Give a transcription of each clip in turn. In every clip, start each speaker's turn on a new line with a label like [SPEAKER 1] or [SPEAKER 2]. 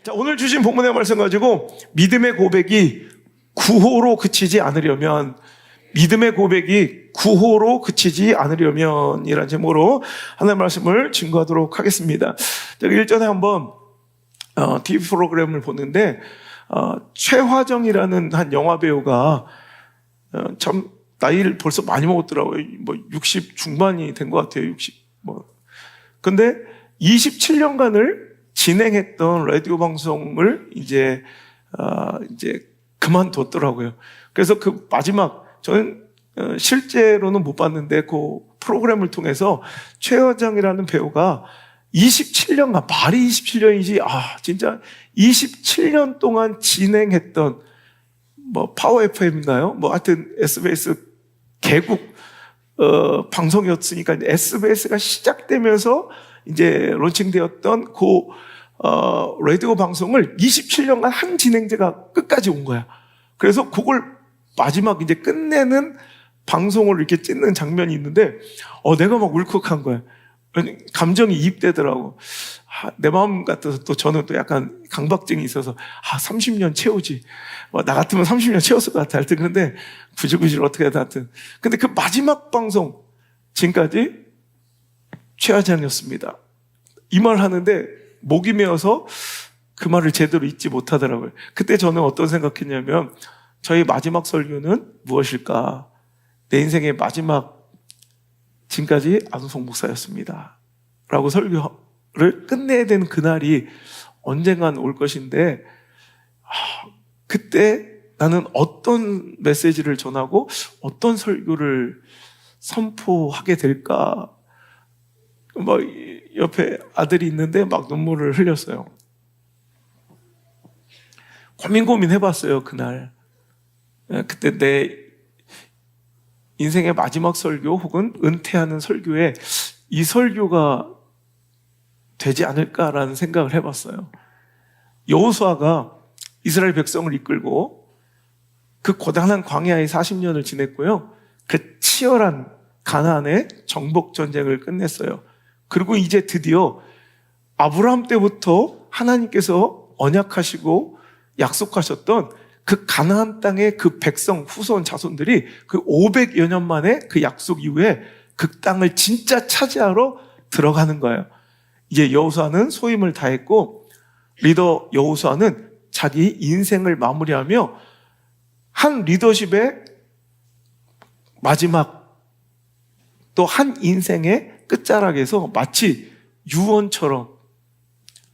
[SPEAKER 1] 자, 오늘 주신 본문의 말씀 가지고 믿음의 고백이 구호로 그치지 않으려면, 믿음의 고백이 구호로 그치지 않으려면 이라는 제목으로 하나님의 말씀을 증거하도록 하겠습니다. 제가 일전에 한번 TV 프로그램을 보는데 최화정이라는 한 영화 배우가 참 나이를 벌써 많이 먹었더라고요. 뭐 60 중반이 된 것 같아요. 60 뭐. 근데 27년간을 진행했던 라디오 방송을 이제 그만뒀더라고요. 그래서 그 마지막, 저는 실제로는 못 봤는데 그 프로그램을 통해서 최화정이라는 배우가 27년간, 말이 27년이지, 진짜 27년 동안 진행했던 뭐 파워 FM인가요? 뭐 하여튼 SBS 개국 방송이었으니까 SBS가 시작되면서 이제 론칭되었던 그 라디오 방송을 27년간 한 진행자가 끝까지 온 거야. 그래서 그걸 마지막 이제 끝내는 방송을 이렇게 찍는 장면이 있는데 내가 막 울컥한 거야. 감정이 이입되더라고. 내 마음 같아서 또 저는 또 약간 강박증이 있어서 30년 채우지. 나 같으면 30년 채웠을 것 같아. 하여튼 그런데 구질구질 어떻게 해야 돼. 하여튼. 근데 그 마지막 방송 지금까지 최하장이었습니다. 이 말 하는데 목이 메어서 그 말을 제대로 잊지 못하더라고요. 그때 저는 어떤 생각했냐면 저희 마지막 설교는 무엇일까? 내 인생의 마지막 지금까지 안우성 목사였습니다. 라고 설교를 끝내야 되는 그날이 언젠간 올 것인데 그때 나는 어떤 메시지를 전하고 어떤 설교를 선포하게 될까? 뭐 옆에 아들이 있는데 막 눈물을 흘렸어요. 고민해봤어요, 그날. 그때 내 인생의 마지막 설교 혹은 은퇴하는 설교에 이 설교가 되지 않을까라는 생각을 해봤어요. 여호수아가 이스라엘 백성을 이끌고 그 고단한 광야의 40년을 지냈고요. 그 치열한 가나안의 정복 전쟁을 끝냈어요. 그리고 이제 드디어 아브라함 때부터 하나님께서 언약하시고 약속하셨던 그 가나안 땅의 그 백성, 후손, 자손들이 그 500여 년 만에 그 약속 이후에 그 땅을 진짜 차지하러 들어가는 거예요. 이제 여호수아는 소임을 다했고 리더 여호수아는 자기 인생을 마무리하며 한 리더십의 마지막 또 한 인생의 끝자락에서 마치 유언처럼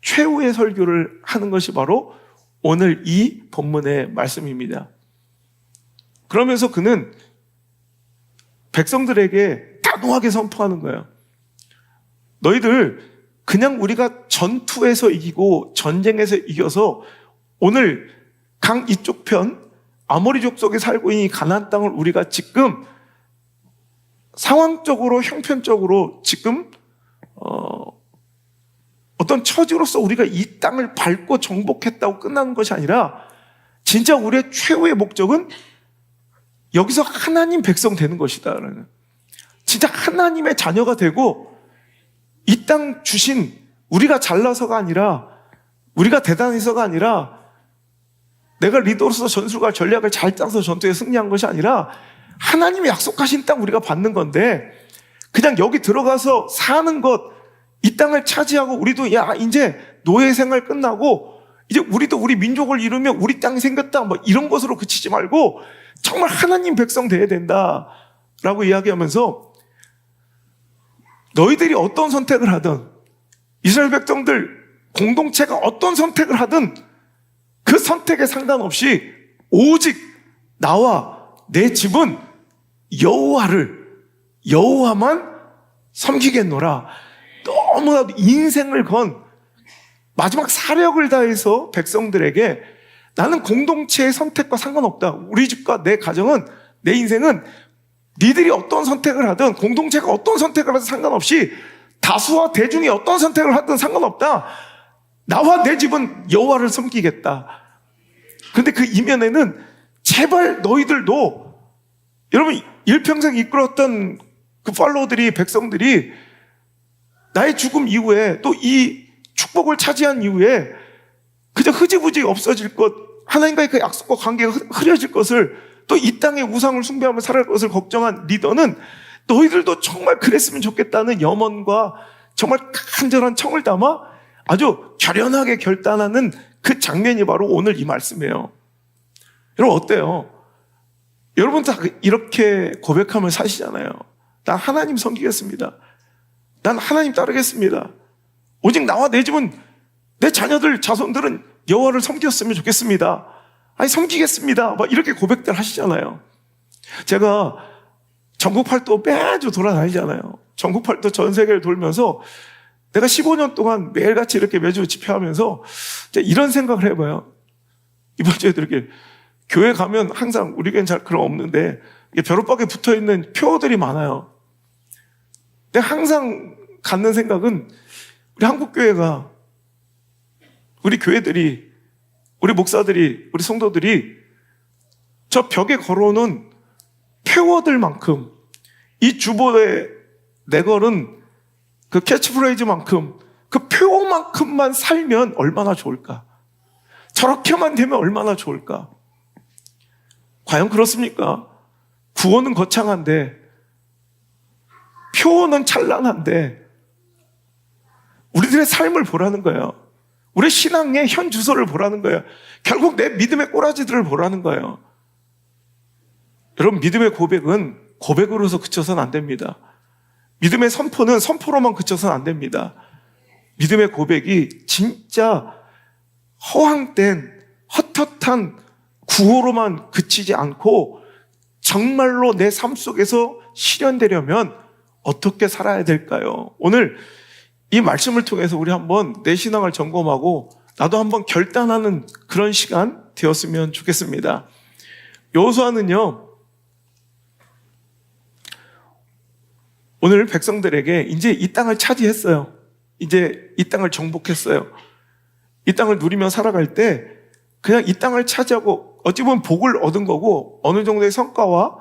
[SPEAKER 1] 최후의 설교를 하는 것이 바로 오늘 이 본문의 말씀입니다. 그러면서 그는 백성들에게 단호하게 선포하는 거예요. 너희들 그냥 우리가 전투에서 이기고 전쟁에서 이겨서 오늘 강 이쪽 편 아모리 족속에 살고 있는 이 가나안 땅을 우리가 지금 상황적으로 형편적으로 지금 어떤 처지로서 우리가 이 땅을 밟고 정복했다고 끝나는 것이 아니라 진짜 우리의 최후의 목적은 여기서 하나님 백성 되는 것이다. 진짜 하나님의 자녀가 되고 이 땅 주신 우리가 잘나서가 아니라 우리가 대단해서가 아니라 내가 리더로서 전술과 전략을 잘 짜서 전투에 승리한 것이 아니라 하나님이 약속하신 땅 우리가 받는 건데 그냥 여기 들어가서 사는 것, 이 땅을 차지하고 우리도 이제 노예 생활 끝나고 이제 우리도 우리 민족을 이루면 우리 땅이 생겼다 뭐 이런 것으로 그치지 말고 정말 하나님 백성 돼야 된다라고 이야기하면서 너희들이 어떤 선택을 하든 이스라엘 백성들 공동체가 어떤 선택을 하든 그 선택에 상관없이 오직 나와 내 집은 여호와만 섬기겠노라. 너무나도 인생을 건 마지막 사력을 다해서 백성들에게 나는 공동체의 선택과 상관없다. 우리 집과 내 가정은, 내 인생은 니들이 어떤 선택을 하든 공동체가 어떤 선택을 하든 상관없이 다수와 대중이 어떤 선택을 하든 상관없다. 나와 내 집은 여호와를 섬기겠다. 근데 그 이면에는 제발 너희들도 여러분 일평생 이끌었던 그 팔로워들이 백성들이 나의 죽음 이후에 또 이 축복을 차지한 이후에 그저 흐지부지 없어질 것, 하나님과의 그 약속과 관계가 흐려질 것을, 또 이 땅의 우상을 숭배하며 살아갈 것을 걱정한 리더는 너희들도 정말 그랬으면 좋겠다는 염원과 정말 간절한 청을 담아 아주 결연하게 결단하는 그 장면이 바로 오늘 이 말씀이에요. 여러분 어때요? 여러분 다 이렇게 고백하며 사시잖아요. 난 하나님 섬기겠습니다. 난 하나님 따르겠습니다. 오직 나와 내 집은, 내 자녀들, 자손들은 여호와를 섬겼으면 좋겠습니다. 아니 섬기겠습니다. 막 이렇게 고백들 하시잖아요. 제가 전국 팔도 매주 돌아다니잖아요. 전국 팔도 전 세계를 돌면서 내가 15년 동안 매일같이 이렇게 매주 집회하면서 이런 생각을 해봐요. 이번 주에도 이렇게 교회 가면 항상 우리 교회는 잘 그런 거 없는데 벼룩박에 붙어있는 표들이 많아요. 내가 항상 갖는 생각은 우리 한국교회가, 우리 교회들이, 우리 목사들이, 우리 성도들이 저 벽에 걸어놓은 표어들만큼, 이 주보에 내걸은 그 캐치프레이즈만큼, 그 표어만큼만 살면 얼마나 좋을까? 저렇게만 되면 얼마나 좋을까? 과연 그렇습니까? 구원은 거창한데, 표어는 찬란한데, 우리들의 삶을 보라는 거예요. 우리 신앙의 현 주소를 보라는 거예요. 결국 내 믿음의 꼬라지들을 보라는 거예요. 여러분, 믿음의 고백은 고백으로서 그쳐서는 안 됩니다. 믿음의 선포는 선포로만 그쳐서는 안 됩니다. 믿음의 고백이 진짜 허황된 헛헛한 구호로만 그치지 않고 정말로 내 삶 속에서 실현되려면 어떻게 살아야 될까요? 오늘 이 말씀을 통해서 우리 한번 내 신앙을 점검하고 나도 한번 결단하는 그런 시간 되었으면 좋겠습니다. 여호수아는요, 오늘 백성들에게 이제 이 땅을 차지했어요. 이제 이 땅을 정복했어요. 이 땅을 누리며 살아갈 때 그냥 이 땅을 차지하고 어찌 보면 복을 얻은 거고 어느 정도의 성과와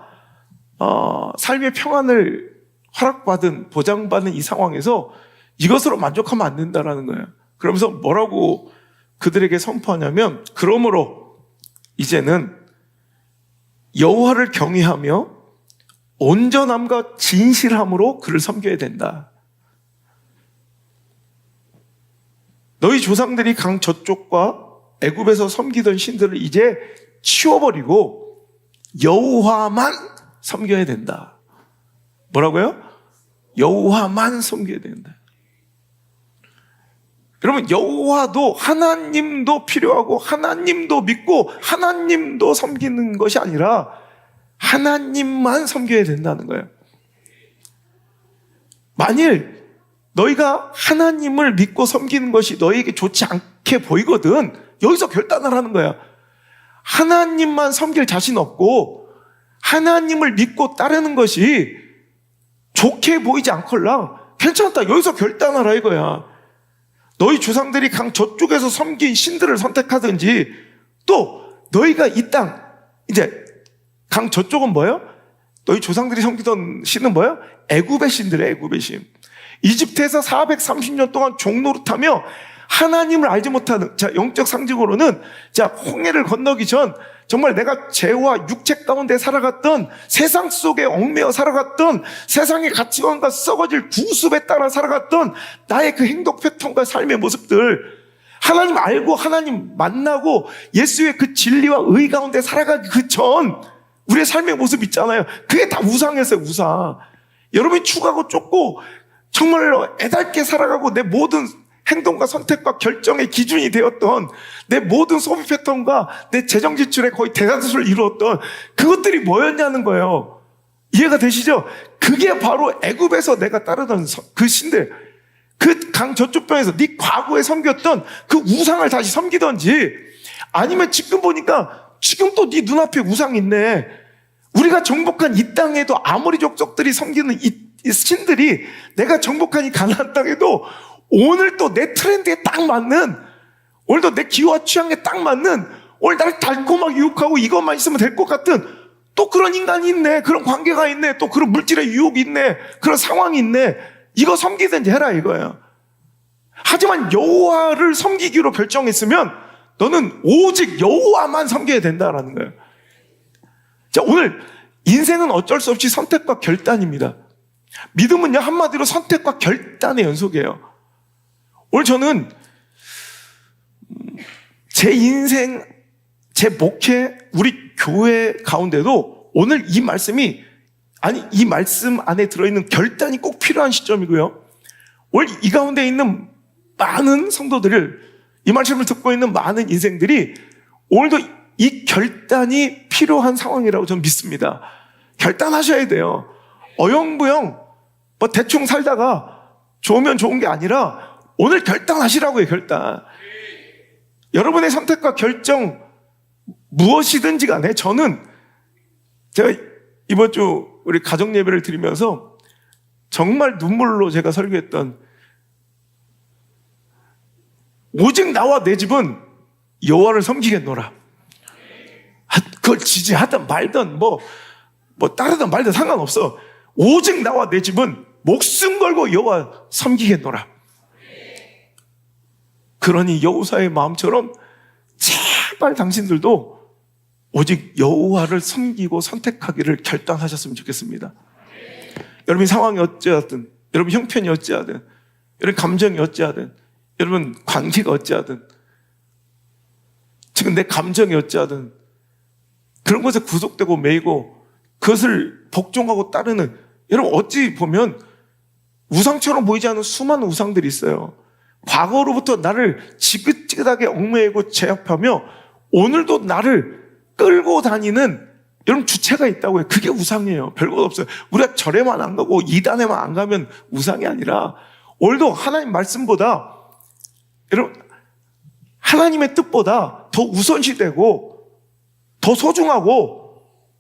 [SPEAKER 1] 삶의 평안을 허락받은, 보장받은 이 상황에서 이것으로 만족하면 안 된다라는 거예요. 그러면서 뭐라고 그들에게 선포하냐면, 그러므로 이제는 여호와를 경외하며 온전함과 진실함으로 그를 섬겨야 된다. 너희 조상들이 강 저쪽과 애굽에서 섬기던 신들을 이제 치워버리고 여호와만 섬겨야 된다. 뭐라고요? 여호와만 섬겨야 된다. 여러분, 여호와도, 하나님도 필요하고 하나님도 믿고 하나님도 섬기는 것이 아니라 하나님만 섬겨야 된다는 거예요. 만일 너희가 하나님을 믿고 섬기는 것이 너희에게 좋지 않게 보이거든, 여기서 결단을 하는 거야. 하나님만 섬길 자신 없고 하나님을 믿고 따르는 것이 좋게 보이지 않걸라, 괜찮다, 여기서 결단하라 이거야. 너희 조상들이 강 저쪽에서 섬긴 신들을 선택하든지, 또 너희가 이 땅, 이제 강 저쪽은 뭐예요? 너희 조상들이 섬기던 신은 뭐예요? 애굽의 신들이에요. 애굽의 신. 이집트에서 430년 동안 종노릇하며 하나님을 알지 못하는, 자, 영적 상징으로는, 자, 홍해를 건너기 전 정말 내가 죄와 육체 가운데 살아갔던, 세상 속에 얽매여 살아갔던, 세상의 가치관과 썩어질 구습에 따라 살아갔던 나의 그 행동 패턴과 삶의 모습들, 하나님 알고 하나님 만나고 예수의 그 진리와 의 가운데 살아가기 그 전 우리의 삶의 모습 있잖아요. 그게 다 우상이었어요. 우상. 여러분이 축하고 쫓고 정말로 애달게 살아가고 내 모든 행동과 선택과 결정의 기준이 되었던, 내 모든 소비 패턴과 내 재정 지출의 거의 대다수를 이루었던 그것들이 뭐였냐는 거예요. 이해가 되시죠? 그게 바로 애굽에서 내가 따르던 그 신들, 그 강 저쪽 편에서 네 과거에 섬겼던 그 우상을 다시 섬기던지, 아니면 지금 보니까 지금 또 네 눈앞에 우상이 있네. 우리가 정복한 이 땅에도 아모리 족속들이 섬기는 이 신들이, 내가 정복한 이 가나안 땅에도 오늘 또 내 트렌드에 딱 맞는, 오늘도 내 기호와 취향에 딱 맞는, 오늘 날 달콤하게 유혹하고 이것만 있으면 될 것 같은 또 그런 인간이 있네, 그런 관계가 있네, 또 그런 물질의 유혹이 있네, 그런 상황이 있네. 이거 섬기든지 해라 이거예요. 하지만 여호와를 섬기기로 결정했으면 너는 오직 여호와만 섬겨야 된다라는 거예요. 자, 오늘 인생은 어쩔 수 없이 선택과 결단입니다. 믿음은요, 한마디로 선택과 결단의 연속이에요. 오늘 저는 제 인생, 제 목회, 우리 교회 가운데도 오늘 이 말씀이, 아니, 이 말씀 안에 들어있는 결단이 꼭 필요한 시점이고요. 오늘 이 가운데 있는 많은 성도들을, 이 말씀을 듣고 있는 많은 인생들이 오늘도 이 결단이 필요한 상황이라고 저는 믿습니다. 결단하셔야 돼요. 어영부영 뭐 대충 살다가 좋으면 좋은 게 아니라 오늘 결단하시라고요. 결단. 여러분의 선택과 결정 무엇이든지 간에 저는, 제가 이번 주 우리 가정 예배를 드리면서 정말 눈물로 제가 설교했던, 오직 나와 내 집은 여호와를 섬기겠노라. 그걸 지지하든 말든 뭐 따르든 말든 상관없어. 오직 나와 내 집은 목숨 걸고 여호와 섬기겠노라. 그러니 여호사의 마음처럼 제발 당신들도 오직 여호와를 섬기고 선택하기를 결단하셨으면 좋겠습니다. 여러분 상황이 어찌하든, 여러분 형편이 어찌하든, 여러분 감정이 어찌하든, 여러분 관계가 어찌하든, 지금 내 감정이 어찌하든 그런 것에 구속되고 매이고 그것을 복종하고 따르는, 여러분 어찌 보면 우상처럼 보이지 않는 수많은 우상들이 있어요. 과거로부터 나를 지긋지긋하게 얽매이고 제압하며 오늘도 나를 끌고 다니는 여러분 주체가 있다고요. 그게 우상이에요. 별것 없어요. 우리가 절에만 안 가고 이단에만 안 가면 우상이 아니라 오늘도 하나님 말씀보다, 여러분 하나님의 뜻보다 더 우선시되고 더 소중하고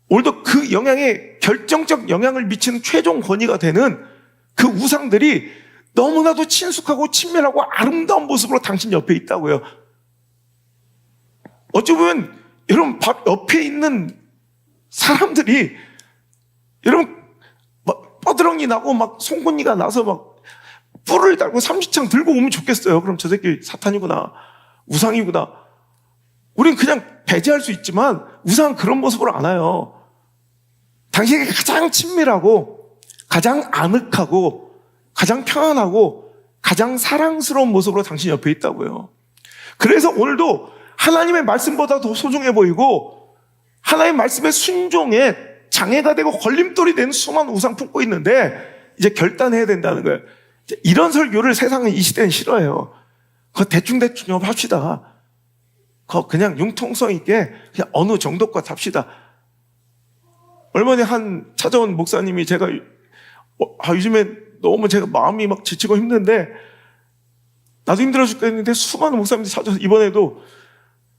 [SPEAKER 1] 오늘도 그 영향에 결정적 영향을 미치는 최종 권위가 되는 그 우상들이 너무나도 친숙하고 친밀하고 아름다운 모습으로 당신 옆에 있다고요. 어찌 보면 여러분 옆에 있는 사람들이 여러분 막 뻐드렁이 나고 막 송곳니가 나서 막 뿔을 달고 삼시창 들고 오면 좋겠어요. 그럼 저 새끼 사탄이구나, 우상이구나. 우린 그냥 배제할 수 있지만 우상은 그런 모습으로 안 와요. 당신에게 가장 친밀하고 가장 아늑하고 가장 편안하고 가장 사랑스러운 모습으로 당신 옆에 있다고요. 그래서 오늘도 하나님의 말씀보다 더 소중해 보이고 하나님의 말씀의 순종에 장애가 되고 걸림돌이 되는 수많은 우상 품고 있는데 이제 결단해야 된다는 거예요. 이런 설교를 세상은 이 시대는 싫어해요. 그거 대충대충 좀 합시다. 그거 그냥 융통성 있게 그냥 어느 정도껏 합시다. 얼마 전에 한 찾아온 목사님이 제가 요즘에 너무 제가 마음이 막 지치고 힘든데 나도 힘들어 죽겠는데 수많은 목사님들이 찾아서 이번에도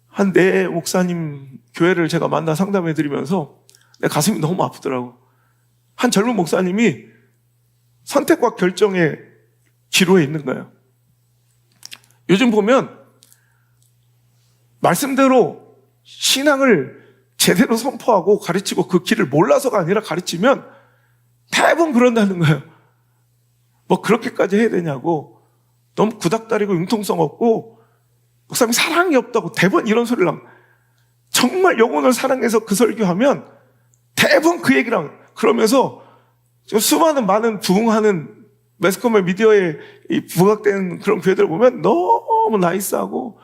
[SPEAKER 1] 한 네 목사님 교회를 제가 만나 상담해 드리면서 내 가슴이 너무 아프더라고. 한 젊은 목사님이 선택과 결정의 기로에 있는 거예요. 요즘 보면 말씀대로 신앙을 제대로 선포하고 가르치고 그 길을 몰라서가 아니라 가르치면 대부분 그런다는 거예요. 뭐 그렇게까지 해야 되냐고, 너무 구닥다리고 융통성 없고 목사님 사랑이 없다고 대부분 이런 소리를 하면, 정말 영혼을 사랑해서 그 설교하면 대부분 그 얘기랑 그러면서 수많은 많은 부흥하는 매스컴의 미디어에 부각되는 그런 교회들 보면 너무 나이스하고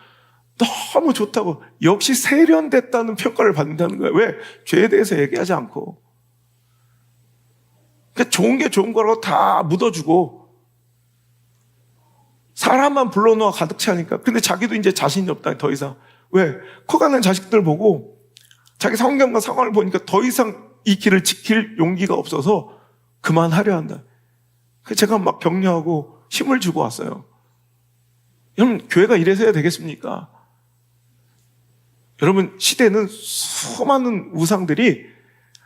[SPEAKER 1] 너무 좋다고 역시 세련됐다는 평가를 받는다는 거예요. 왜? 죄에 대해서 얘기하지 않고. 그러니까 좋은 게 좋은 거라고 다 묻어주고 사람만 불러놓아 가득 차니까. 근데 자기도 이제 자신이 없다, 더 이상. 왜? 커가는 자식들 보고 자기 성경과 상황을 보니까 더 이상 이 길을 지킬 용기가 없어서 그만하려 한다. 그래서 제가 막 격려하고 힘을 주고 왔어요. 여러분, 교회가 이래서 해야 되겠습니까? 여러분, 시대는 수많은 우상들이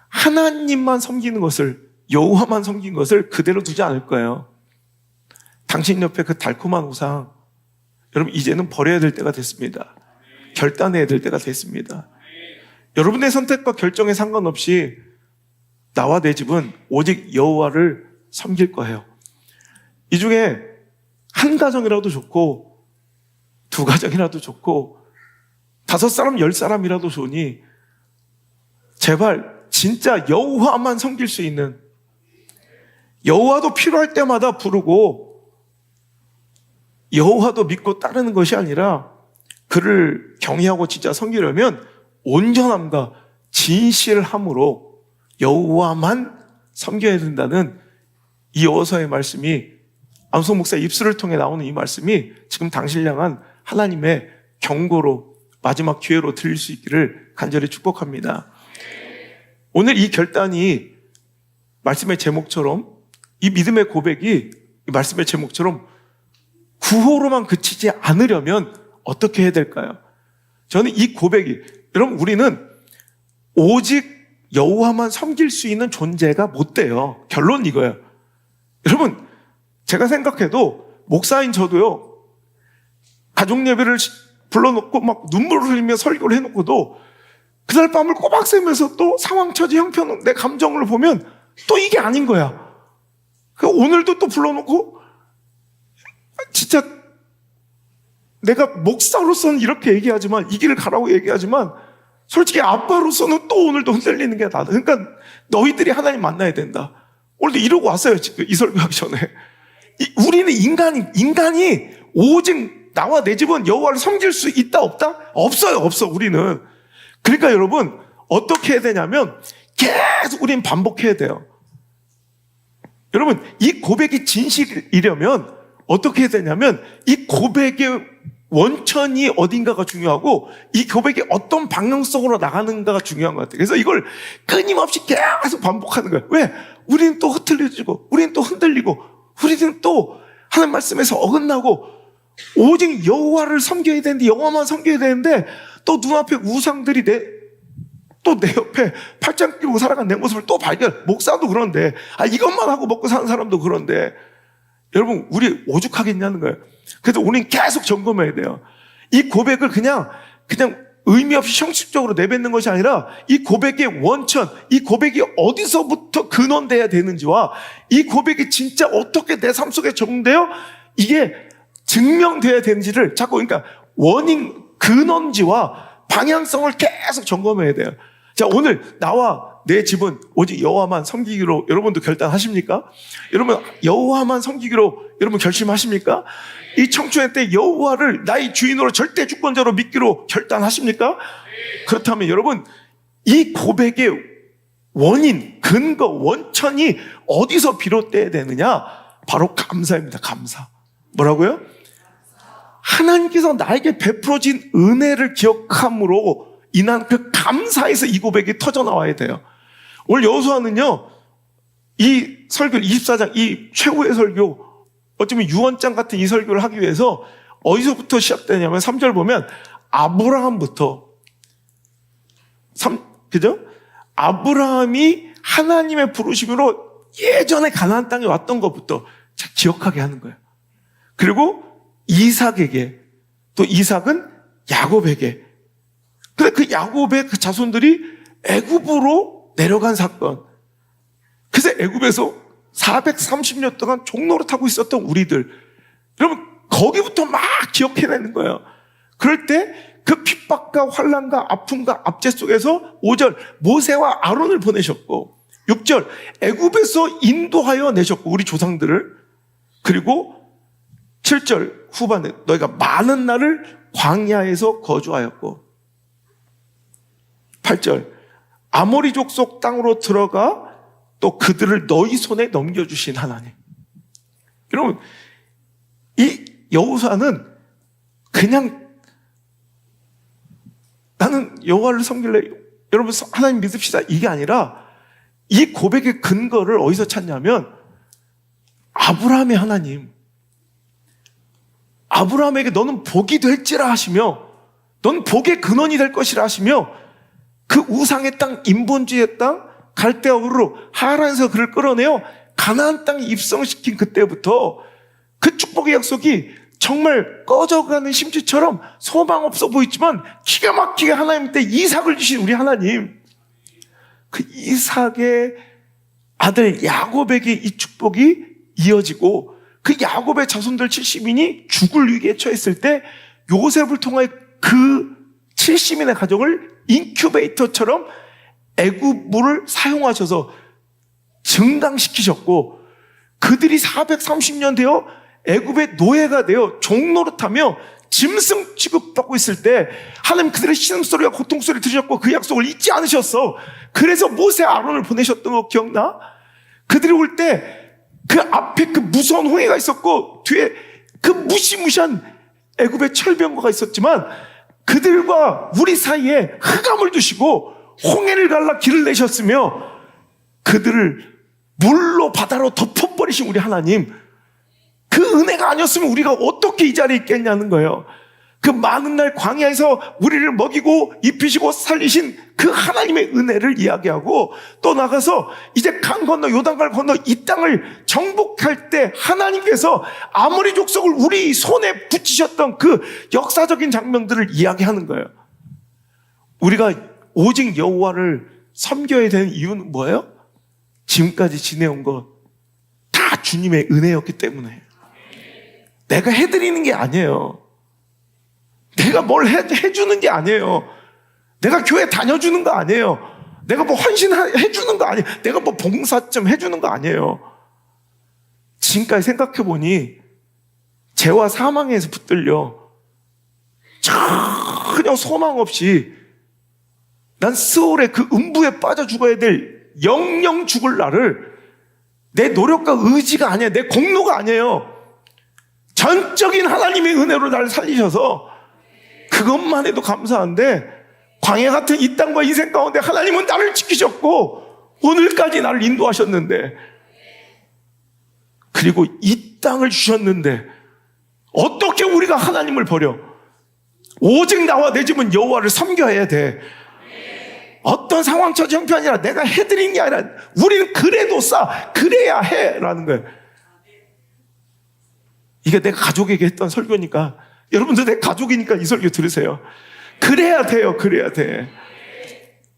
[SPEAKER 1] 하나님만 섬기는 것을, 여호와만 섬긴 것을 그대로 두지 않을 거예요. 당신 옆에 그 달콤한 우상, 여러분 이제는 버려야 될 때가 됐습니다. 결단해야 될 때가 됐습니다. 여러분의 선택과 결정에 상관없이 나와 내 집은 오직 여호와를 섬길 거예요. 이 중에 한 가정이라도 좋고 두 가정이라도 좋고 5사람 10사람이라도 좋으니 제발 진짜 여호와만 섬길 수 있는, 여호와도 필요할 때마다 부르고 여호와도 믿고 따르는 것이 아니라 그를 경외하고 진짜 섬기려면 온전함과 진실함으로 여호와만 섬겨야 된다는 이 여호수아의 말씀이, 안소 목사 입술을 통해 나오는 이 말씀이 지금 당신을 향한 하나님의 경고로, 마지막 기회로 들릴 수 있기를 간절히 축복합니다. 오늘 이 결단이 말씀의 제목처럼, 이 믿음의 고백이 이 말씀의 제목처럼 구호로만 그치지 않으려면 어떻게 해야 될까요? 저는 이 고백이, 여러분 우리는 오직 여호와만 섬길 수 있는 존재가 못 돼요. 결론 이거예요. 여러분 제가 생각해도 목사인 저도요, 가족 예배를 불러놓고 막 눈물을 흘리며 설교를 해놓고도 그날 밤을 꼬박 새면서 또 상황, 처지, 형편, 내 감정을 보면 또 이게 아닌 거야. 오늘도 또 불러놓고 진짜 내가 목사로서는 이렇게 얘기하지만, 이 길을 가라고 얘기하지만 솔직히 아빠로서는 또 오늘도 흔들리는 게 나다. 그러니까 너희들이 하나님 만나야 된다. 오늘도 이러고 왔어요. 지금 이 설교하기 전에. 우리는 인간이 오직 나와 내 집은 여호와를 섬길 수 있다 없다? 없어요. 없어. 우리는. 그러니까 여러분 어떻게 해야 되냐면 계속 우리는 반복해야 돼요. 여러분 이 고백이 진실이려면 어떻게 해야 되냐면 이 고백의 원천이 어딘가가 중요하고 이 고백이 어떤 방향성으로 나가는가가 중요한 것 같아요. 그래서 이걸 끊임없이 계속 반복하는 거예요. 왜? 우리는 또 흐트러지고 우리는 또 흔들리고 우리는 또 하나님 말씀에서 어긋나고 오직 여호와를 섬겨야 되는데, 여호와만 섬겨야 되는데 또 눈앞에 우상들이 또 내 옆에 팔짱 끼고 살아간 내 모습을 또 발견. 목사도 그런데, 이것만 하고 먹고 사는 사람도 그런데, 여러분 우리 오죽하겠냐는 거예요. 그래서 우리는 계속 점검해야 돼요. 이 고백을 그냥 의미 없이 형식적으로 내뱉는 것이 아니라 이 고백의 원천, 이 고백이 어디서부터 근원돼야 되는지와 이 고백이 진짜 어떻게 내 삶 속에 적용되어 이게 증명돼야 되는지를 자꾸, 그러니까 원인, 근원지와 방향성을 계속 점검해야 돼요. 자, 오늘 나와 내 집은 오직 여호와만 섬기기로 여러분도 결단하십니까? 여러분 여호와만 섬기기로 여러분 결심하십니까? 이 청춘의 때 여호와를 나의 주인으로 절대 주권자로 믿기로 결단하십니까? 그렇다면 여러분 이 고백의 원인, 근거, 원천이 어디서 비롯돼야 되느냐? 바로 감사입니다. 감사. 뭐라고요? 하나님께서 나에게 베풀어진 은혜를 기억함으로 인한 그 감사에서 이 고백이 터져나와야 돼요. 오늘 여호수아는요, 이 설교 24장, 이 최후의 설교, 어쩌면 유언장 같은 이 설교를 하기 위해서 어디서부터 시작되냐면 3절 보면 아브라함부터, 그죠? 아브라함이 하나님의 부르심으로 예전에 가나안 땅에 왔던 것부터 기억하게 하는 거예요. 그리고 이삭에게, 또 이삭은 야곱에게. 근데 그 야곱의 그 자손들이 애굽으로 내려간 사건. 그래서 애굽에서 430년 동안 종로를 타고 있었던 우리들. 여러분 거기부터 막 기억해내는 거예요. 그럴 때 그 핍박과 환난과 아픔과 압제 속에서 5절 모세와 아론을 보내셨고, 6절 애굽에서 인도하여 내셨고 우리 조상들을, 그리고 7절 후반에 너희가 많은 날을 광야에서 거주하였고, 8절 아모리 족속 땅으로 들어가 또 그들을 너희 손에 넘겨주신 하나님. 여러분 이 여호수아는 그냥 나는 여호와를 섬길래, 여러분 하나님 믿읍시다 이게 아니라 이 고백의 근거를 어디서 찾냐면 아브라함의 하나님, 아브라함에게 너는 복이 될지라 하시며 넌 복의 근원이 될 것이라 하시며 그 우상의 땅, 인본주의의 땅 갈대아우르로 하란에서 그를 끌어내어 가나안 땅에 입성시킨 그때부터 그 축복의 약속이 정말 꺼져가는 심지처럼 소망 없어 보이지만 기가 막히게 하나님 때 이삭을 주신 우리 하나님, 그 이삭의 아들 야곱에게 이 축복이 이어지고 그 야곱의 자손들 70인이 죽을 위기에 처했을 때 요셉을 통해 그 70인의 가정을 인큐베이터처럼 애굽물을 사용하셔서 증강시키셨고, 그들이 430년 되어 애굽의 노예가 되어 종노릇하며 짐승 취급받고 있을 때 하나님 그들의 신음소리와 고통소리를 들으셨고 그 약속을 잊지 않으셨어. 그래서 모세 아론을 보내셨던 거 기억나? 그들이 올 때 그 앞에 그 무서운 홍해가 있었고 뒤에 그 무시무시한 애굽의 철병거가 있었지만 그들과 우리 사이에 흑암을 두시고 홍해를 갈라 길을 내셨으며 그들을 물로 바다로 덮어버리신 우리 하나님, 그 은혜가 아니었으면 우리가 어떻게 이 자리에 있겠냐는 거예요. 그 많은 날 광야에서 우리를 먹이고 입히시고 살리신 그 하나님의 은혜를 이야기하고, 또 나가서 이제 강 건너 요단강 건너 이 땅을 정복할 때 하나님께서 아모리 족속을 우리 손에 붙이셨던 그 역사적인 장면들을 이야기하는 거예요. 우리가 오직 여호와를 섬겨야 되는 이유는 뭐예요? 지금까지 지내온 거 다 주님의 은혜였기 때문에. 내가 해드리는 게 아니에요. 내가 뭘 해주는 게 아니에요. 내가 교회 다녀주는 거 아니에요. 내가 뭐 헌신해주는 거 아니에요. 내가 뭐 봉사 좀 해주는 거 아니에요. 지금까지 생각해보니 죄와 사망에서 붙들려 전혀 소망 없이 난 스올의 그 음부에 빠져 죽어야 될 영영 죽을 나를 내 노력과 의지가 아니에요. 내 공로가 아니에요. 전적인 하나님의 은혜로 나를 살리셔서 그것만 해도 감사한데, 광야 같은 이 땅과 인생 가운데 하나님은 나를 지키셨고 오늘까지 나를 인도하셨는데, 그리고 이 땅을 주셨는데 어떻게 우리가 하나님을 버려? 오직 나와 내 집은 여호와를 섬겨야 돼. 어떤 상황 처지 형편이 아니라 내가 해드린 게 아니라 우리는 그래도 그래야 해 라는 거예요. 이게 내가 가족에게 했던 설교니까 여러분들 내 가족이니까 이 설교 들으세요. 그래야 돼요. 그래야 돼.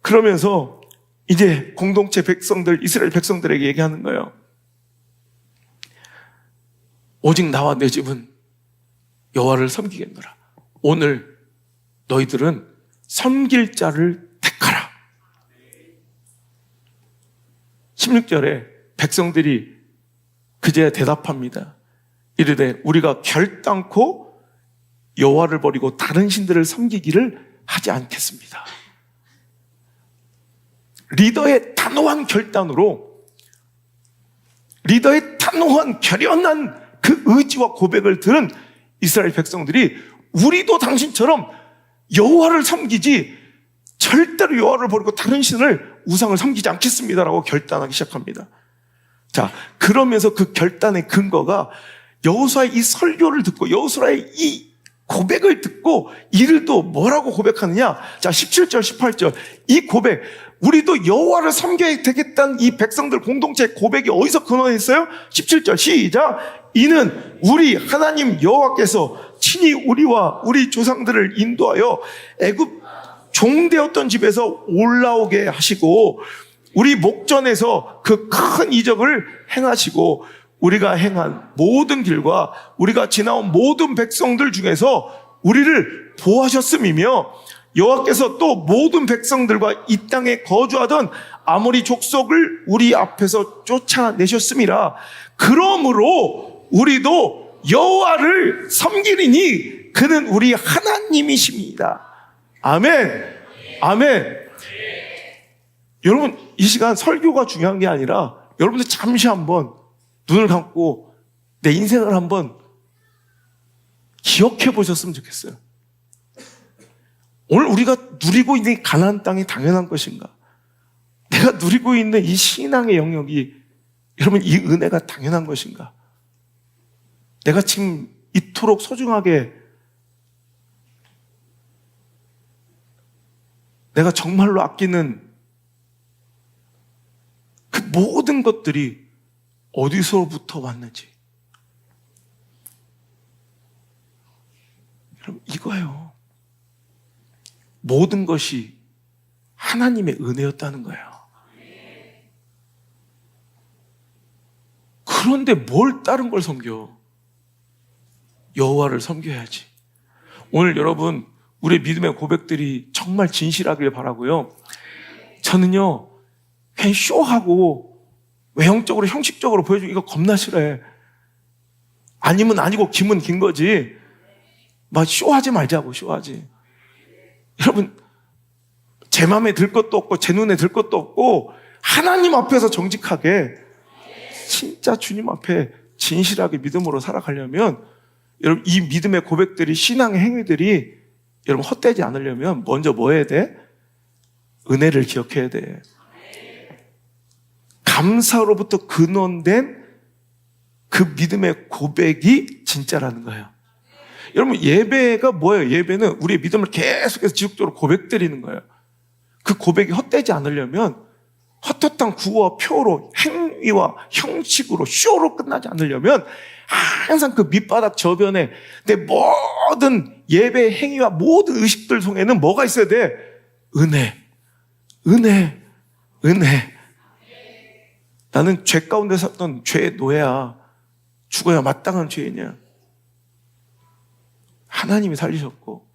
[SPEAKER 1] 그러면서 이제 공동체 백성들, 이스라엘 백성들에게 얘기하는 거예요. 오직 나와 내 집은 여호와를 섬기겠노라. 오늘 너희들은 섬길 자를 택하라. 16절에 백성들이 그제야 대답합니다. 이르되 우리가 결단코 여호와를 버리고 다른 신들을 섬기기를 하지 않겠습니다. 리더의 단호한 결단으로, 리더의 단호한 결연한 그 의지와 고백을 들은 이스라엘 백성들이 우리도 당신처럼 여호와를 섬기지 절대로 여호와를 버리고 다른 신을, 우상을 섬기지 않겠습니다라고 결단하기 시작합니다. 자, 그러면서 그 결단의 근거가 여호수아의 이 설교를 듣고 여호수아의 이 고백을 듣고 이를 또 뭐라고 고백하느냐? 자, 17절, 18절. 이 고백, 우리도 여호와를 섬겨야 되겠다는 이 백성들 공동체의 고백이 어디서 근원했어요? 17절 시작. 이는 우리 하나님 여호와께서 친히 우리와 우리 조상들을 인도하여 애굽 종되었던 집에서 올라오게 하시고 우리 목전에서 그 큰 이적을 행하시고 우리가 행한 모든 길과 우리가 지나온 모든 백성들 중에서 우리를 보호하셨음이며, 여호와께서 또 모든 백성들과 이 땅에 거주하던 아모리 족속을 우리 앞에서 쫓아내셨음이라. 그러므로 우리도 여호와를 섬기리니 그는 우리 하나님이십니다. 아멘. 아멘. 여러분, 이 시간 설교가 중요한 게 아니라 여러분들 잠시 한번 눈을 감고 내 인생을 한번 기억해 보셨으면 좋겠어요. 오늘 우리가 누리고 있는 가나안 땅이 당연한 것인가? 내가 누리고 있는 이 신앙의 영역이 여러분 이 은혜가 당연한 것인가? 내가 지금 이토록 소중하게, 내가 정말로 아끼는 그 모든 것들이 어디서부터 왔는지. 여러분, 이거예요. 모든 것이 하나님의 은혜였다는 거예요. 그런데 뭘 다른 걸 섬겨? 여호와를 섬겨야지. 오늘 여러분, 우리의 믿음의 고백들이 정말 진실하길 바라고요. 저는요, 그냥 쇼하고 외형적으로 형식적으로 보여주고 이거 겁나 싫어해. 아니면 아니고 김은 긴 거지. 막 쇼하지 말자고, 쇼하지. 여러분, 제 마음에 들 것도 없고 제 눈에 들 것도 없고 하나님 앞에서 정직하게 진짜 주님 앞에 진실하게 믿음으로 살아가려면, 여러분, 이 믿음의 고백들이, 신앙의 행위들이 여러분 헛되지 않으려면 먼저 뭐 해야 돼? 은혜를 기억해야 돼. 감사로부터 근원된 그 믿음의 고백이 진짜라는 거예요. 여러분, 예배가 뭐예요? 예배는 우리의 믿음을 계속해서 지속적으로 고백드리는 거예요. 그 고백이 헛되지 않으려면 헛헛한 구호와 표로, 행위와 형식으로, 쇼로 끝나지 않으려면 항상 그 밑바닥 저변에 내 모든 예배 행위와 모든 의식들 속에는 뭐가 있어야 돼? 은혜, 은혜, 은혜. 나는 죄 가운데 섰던 죄의 노예야. 죽어야 마땅한 죄이냐. 하나님이 살리셨고,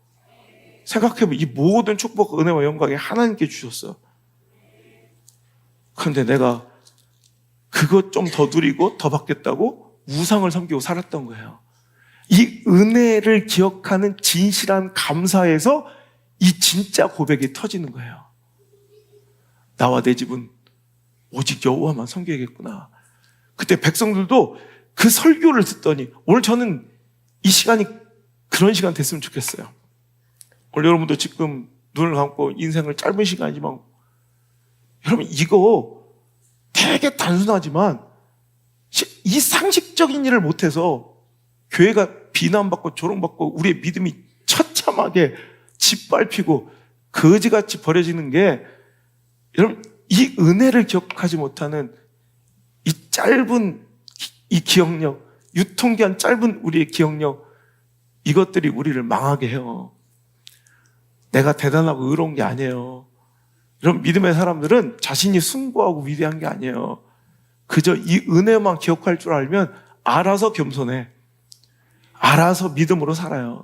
[SPEAKER 1] 생각해보면 이 모든 축복, 은혜와 영광이 하나님께 주셨어. 그런데 내가 그것 좀 더 누리고 더 받겠다고 우상을 섬기고 살았던 거예요. 이 은혜를 기억하는 진실한 감사에서 이 진짜 고백이 터지는 거예요. 나와 내 집은 오직 여호와만 섬겨야겠구나. 그때 백성들도 그 설교를 듣더니, 오늘 저는 이 시간이 그런 시간 됐으면 좋겠어요. 오늘 여러분도 지금 눈을 감고 인생을 짧은 시간이지만, 여러분, 이거 되게 단순하지만 이 상식적인 일을 못해서 교회가 비난받고 조롱받고 우리의 믿음이 처참하게 짓밟히고 거지같이 버려지는 게, 여러분, 이 은혜를 기억하지 못하는 이 짧은 이 기억력, 유통기한 짧은 우리의 기억력, 이것들이 우리를 망하게 해요. 내가 대단하고 의로운 게 아니에요. 여러분, 믿음의 사람들은 자신이 숭고하고 위대한 게 아니에요. 그저 이 은혜만 기억할 줄 알면 알아서 겸손해. 알아서 믿음으로 살아요.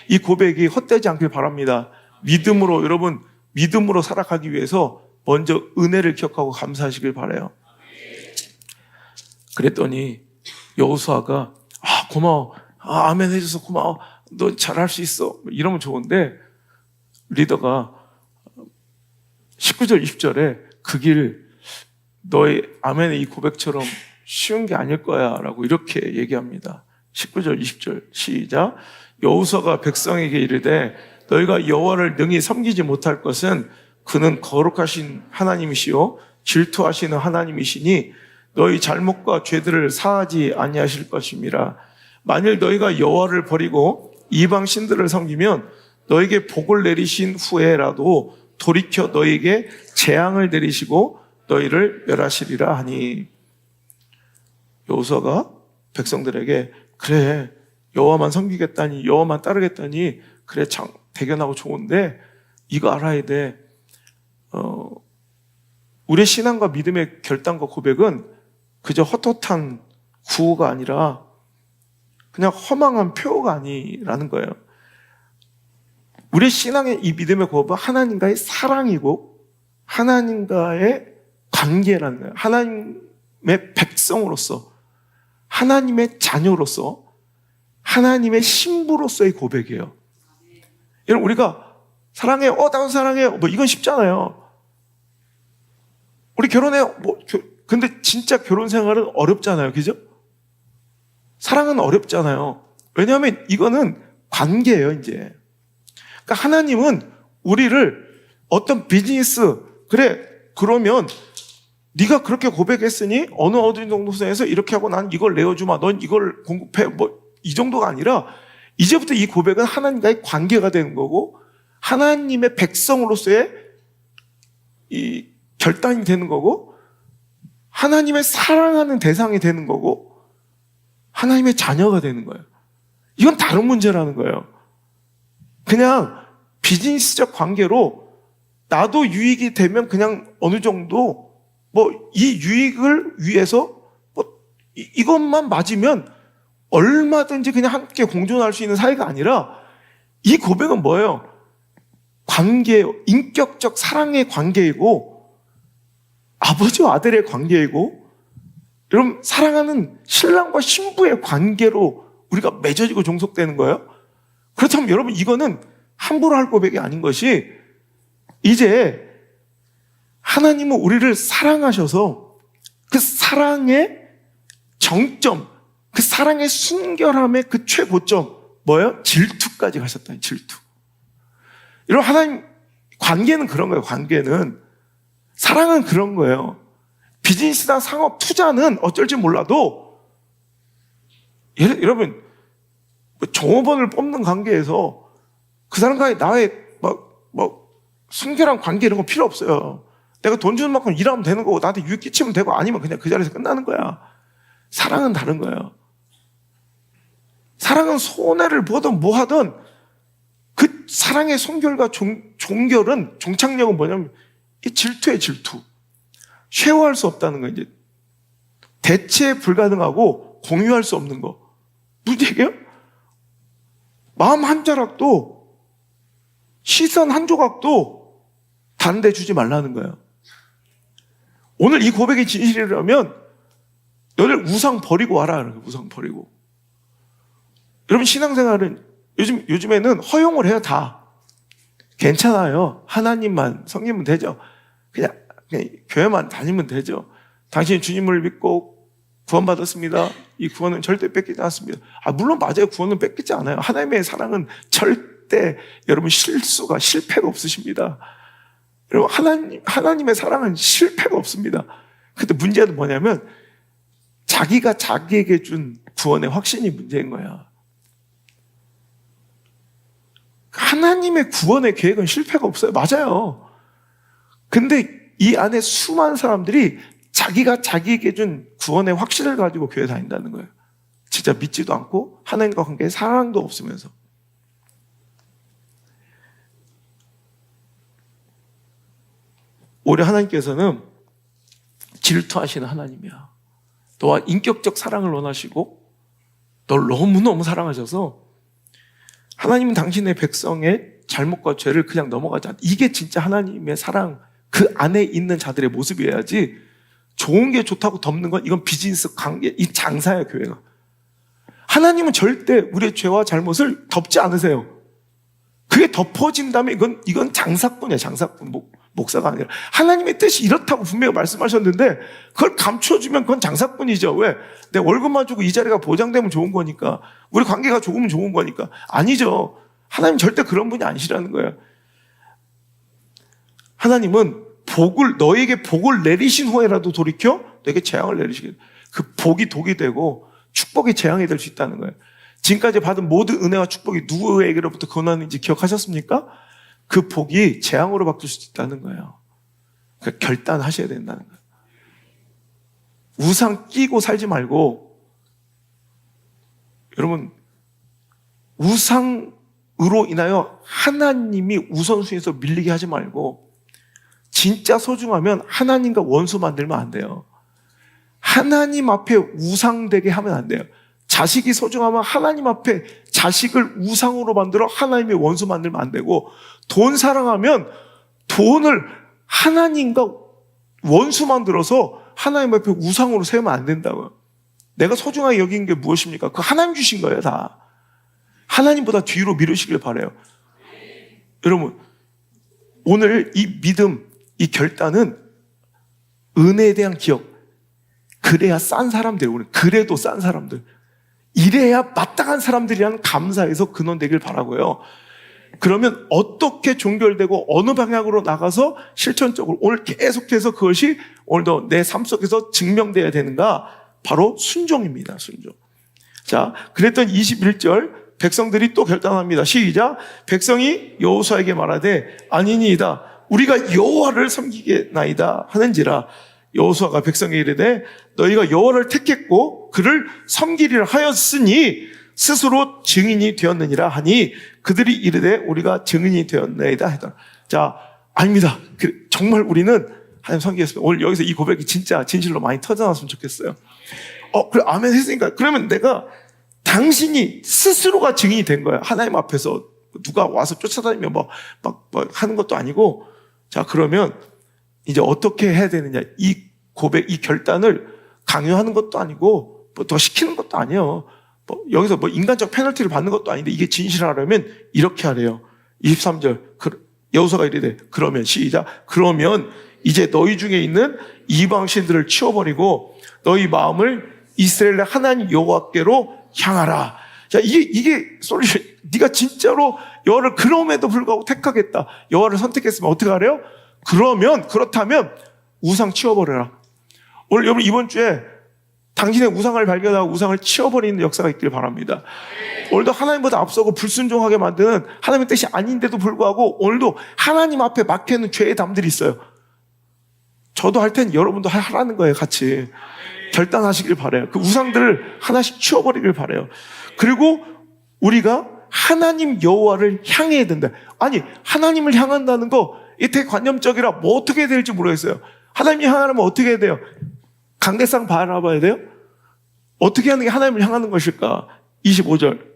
[SPEAKER 1] 이 고백이 헛되지 않길 바랍니다. 믿음으로, 여러분, 믿음으로 살아가기 위해서 먼저 은혜를 기억하고 감사하시길 바라요. 그랬더니 여호수아가 고마워. 아멘 해줘서 고마워. 너 잘할 수 있어. 이러면 좋은데, 리더가 19절, 20절에 그 길 너의 아멘의 이 고백처럼 쉬운 게 아닐 거야 라고 이렇게 얘기합니다. 19절, 20절 시작. 여호수아가 백성에게 이르되 너희가 여호와를 능히 섬기지 못할 것은 그는 거룩하신 하나님이시요 질투하시는 하나님이시니 너희 잘못과 죄들을 사하지 아니하실 것임이라. 만일 너희가 여호와를 버리고 이방 신들을 섬기면 너에게 복을 내리신 후에라도 돌이켜 너에게 재앙을 내리시고 너희를 멸하시리라 하니. 여호수아가 백성들에게 그래, 여호와만 섬기겠다니, 여호와만 따르겠다니, 그래, 참 대견하고 좋은데 이거 알아야 돼. 우리의 신앙과 믿음의 결단과 고백은 그저 헛헛한 구호가 아니라 그냥 허망한 표가 아니라는 거예요. 우리의 신앙의 이 믿음의 고백은 하나님과의 사랑이고 하나님과의 관계라는 거예요. 하나님의 백성으로서, 하나님의 자녀로서, 하나님의 신부로서의 고백이에요. 여러분, 우리가 사랑해요, 나도 사랑해요, 이건 쉽잖아요. 우리 결혼해요, 근데 진짜 결혼 생활은 어렵잖아요, 그죠? 사랑은 어렵잖아요. 왜냐하면 이거는 관계예요, 이제. 그러니까 하나님은 우리를 어떤 비즈니스, 그래, 그러면 네가 그렇게 고백했으니 어느 정도 선에서 이렇게 하고 난 이걸 내어주마, 넌 이걸 공급해, 이 정도가 아니라 이제부터 이 고백은 하나님과의 관계가 되는 거고 하나님의 백성으로서의 이 결단이 되는 거고 하나님의 사랑하는 대상이 되는 거고 하나님의 자녀가 되는 거예요. 이건 다른 문제라는 거예요. 그냥 비즈니스적 관계로 나도 유익이 되면 그냥 어느 정도 이 유익을 위해서 이것만 맞으면 얼마든지 그냥 함께 공존할 수 있는 사이가 아니라 이 고백은 뭐예요? 관계, 인격적 사랑의 관계이고 아버지와 아들의 관계이고, 여러분 사랑하는 신랑과 신부의 관계로 우리가 맺어지고 종속되는 거예요. 그렇다면 여러분 이거는 함부로 할 고백이 아닌 것이, 이제 하나님은 우리를 사랑하셔서 그 사랑의 정점, 그 사랑의 순결함의 그 최고점 뭐예요? 질투까지 가셨다. 질투. 여러분 하나님 관계는 그런 거예요. 관계는, 사랑은 그런 거예요. 비즈니스나 상업, 투자는 어쩔지 몰라도 여러분 종업원을 뽑는 관계에서 그 사람과의 나의 순결한 관계 이런 거 필요 없어요. 내가 돈 주는 만큼 일하면 되는 거고 나한테 유익 끼치면 되고, 아니면 그냥 그 자리에서 끝나는 거야. 사랑은 다른 거예요. 사랑은 손해를 보든 뭐 하든 그 사랑의 순결과 종결은, 종착역은 뭐냐면 이 질투의 질투. 쉐어할 수 없다는 거, 이제 대체 불가능하고 공유할 수 없는 거. 무슨 얘기예요? 마음 한 자락도, 시선 한 조각도 다른 데 주지 말라는 거예요. 오늘 이 고백이 진실이라면 너를 우상 버리고 와라. 우상 버리고. 여러분 신앙생활은 요즘에는 허용을 해요. 다 괜찮아요. 하나님만 성님은 되죠. 그냥 교회만 다니면 되죠. 당신이 주님을 믿고 구원받았습니다. 이 구원은 절대 뺏기지 않습니다. 물론 맞아요. 구원은 뺏기지 않아요. 하나님의 사랑은 절대 여러분 실패가 없으십니다. 여러분 하나님의 사랑은 실패가 없습니다. 근데 문제는 뭐냐면 자기가 자기에게 준 구원의 확신이 문제인 거야. 하나님의 구원의 계획은 실패가 없어요. 맞아요. 근데 이 안에 수많은 사람들이 자기가 자기에게 준 구원의 확신을 가지고 교회 다닌다는 거예요. 진짜 믿지도 않고 하나님과 관계에 사랑도 없으면서. 올해 하나님께서는 질투하시는 하나님이야. 너와 인격적 사랑을 원하시고 널 너무너무 사랑하셔서 하나님은 당신의 백성의 잘못과 죄를 그냥 넘어가지 않아. 이게 진짜 하나님의 사랑, 그 안에 있는 자들의 모습이어야지. 좋은 게 좋다고 덮는 건 이건 비즈니스 관계, 이 장사야. 교회가. 하나님은 절대 우리의 죄와 잘못을 덮지 않으세요. 그게 덮어진다면 이건 장사꾼이야. 장사꾼. 목사가 아니라. 하나님의 뜻이 이렇다고 분명히 말씀하셨는데 그걸 감춰주면 그건 장사꾼이죠. 왜? 내 월급만 주고 이 자리가 보장되면 좋은 거니까, 우리 관계가 좋으면 좋은 거니까. 아니죠. 하나님 절대 그런 분이 아니시라는 거예요. 하나님은 너에게 복을 내리신 후에라도 돌이켜 너에게 재앙을 내리시게. 그 복이 독이 되고 축복이 재앙이 될 수 있다는 거예요. 지금까지 받은 모든 은혜와 축복이 누구에게로부터 건너는지 기억하셨습니까? 그 복이 재앙으로 바뀔 수 있다는 거예요. 그러니까 결단하셔야 된다는 거예요. 우상 끼고 살지 말고, 여러분 우상으로 인하여 하나님이 우선순위에서 밀리게 하지 말고, 진짜 소중하면 하나님과 원수 만들면 안 돼요. 하나님 앞에 우상되게 하면 안 돼요. 자식이 소중하면 하나님 앞에 자식을 우상으로 만들어 하나님의 원수 만들면 안 되고, 돈 사랑하면 돈을 하나님과 원수 만들어서 하나님 앞에 우상으로 세우면 안 된다고요. 내가 소중하게 여긴 게 무엇입니까? 그거 하나님 주신 거예요. 다 하나님보다 뒤로 미루시길 바라요. 여러분 오늘 이 믿음, 이 결단은 은혜에 대한 기억. 그래야 싼 사람들, 그래도 싼 사람들, 이래야 마땅한 사람들이라는 감사에서 근원되길 바라고요. 그러면 어떻게 종결되고 어느 방향으로 나가서 실천적으로 오늘 계속해서 그것이 오늘도 내 삶 속에서 증명되어야 되는가? 바로 순종입니다. 순종. 자, 그랬던 21절 백성들이 또 결단합니다. 시작. 백성이 여호수아에게 말하되 아니니이다. 우리가 여호와를 섬기겠나이다 하는지라. 여호수아가 백성에게 이르되 너희가 여호와를 택했고 그를 섬기리라 하였으니 스스로 증인이 되었느니라 하니 그들이 이르되 우리가 증인이 되었나이다 하더라. 자, 아닙니다. 정말 우리는 하나님 섬기겠습니다. 오늘 여기서 이 고백이 진짜 진실로 많이 터져나왔으면 좋겠어요. 그래, 아멘 했으니까 그러면 내가 당신이 스스로가 증인이 된 거야. 하나님 앞에서 누가 와서 쫓아다니며 뭐 하는 것도 아니고, 자, 그러면 이제 어떻게 해야 되느냐. 이 고백, 이 결단을 강요하는 것도 아니고, 뭐 더 시키는 것도 아니에요. 뭐 여기서 뭐 인간적 페널티를 받는 것도 아닌데, 이게 진실하려면 이렇게 하래요. 23절. 여호수아가 이르되, 그러면 시작. 그러면 이제 너희 중에 있는 이방신들을 치워버리고 너희 마음을 이스라엘의 하나님 여호와께로 향하라. 자, 이게 솔루션. 네가 진짜로 여호와를 그럼에도 불구하고 택하겠다. 여호와를 선택했으면 어떻게 하래요? 그렇다면 우상 치워버려라. 오늘 여러분 이번 주에 당신의 우상을 발견하고 우상을 치워버리는 역사가 있길 바랍니다. 오늘도 하나님보다 앞서고 불순종하게 만드는 하나님의 뜻이 아닌데도 불구하고 오늘도 하나님 앞에 막혀있는 죄의 담들이 있어요. 저도 할 땐 여러분도 하라는 거예요. 같이 결단하시길 바라요. 그 우상들을 하나씩 치워버리길 바라요. 그리고 우리가 하나님 여호와를 향해야 된다. 아니, 하나님을 향한다는 거 이게 되게 관념적이라 뭐 어떻게 해야 될지 모르겠어요. 하나님을 향하려면 어떻게 해야 돼요? 강대상 바라봐야 돼요? 어떻게 하는 게 하나님을 향하는 것일까? 25절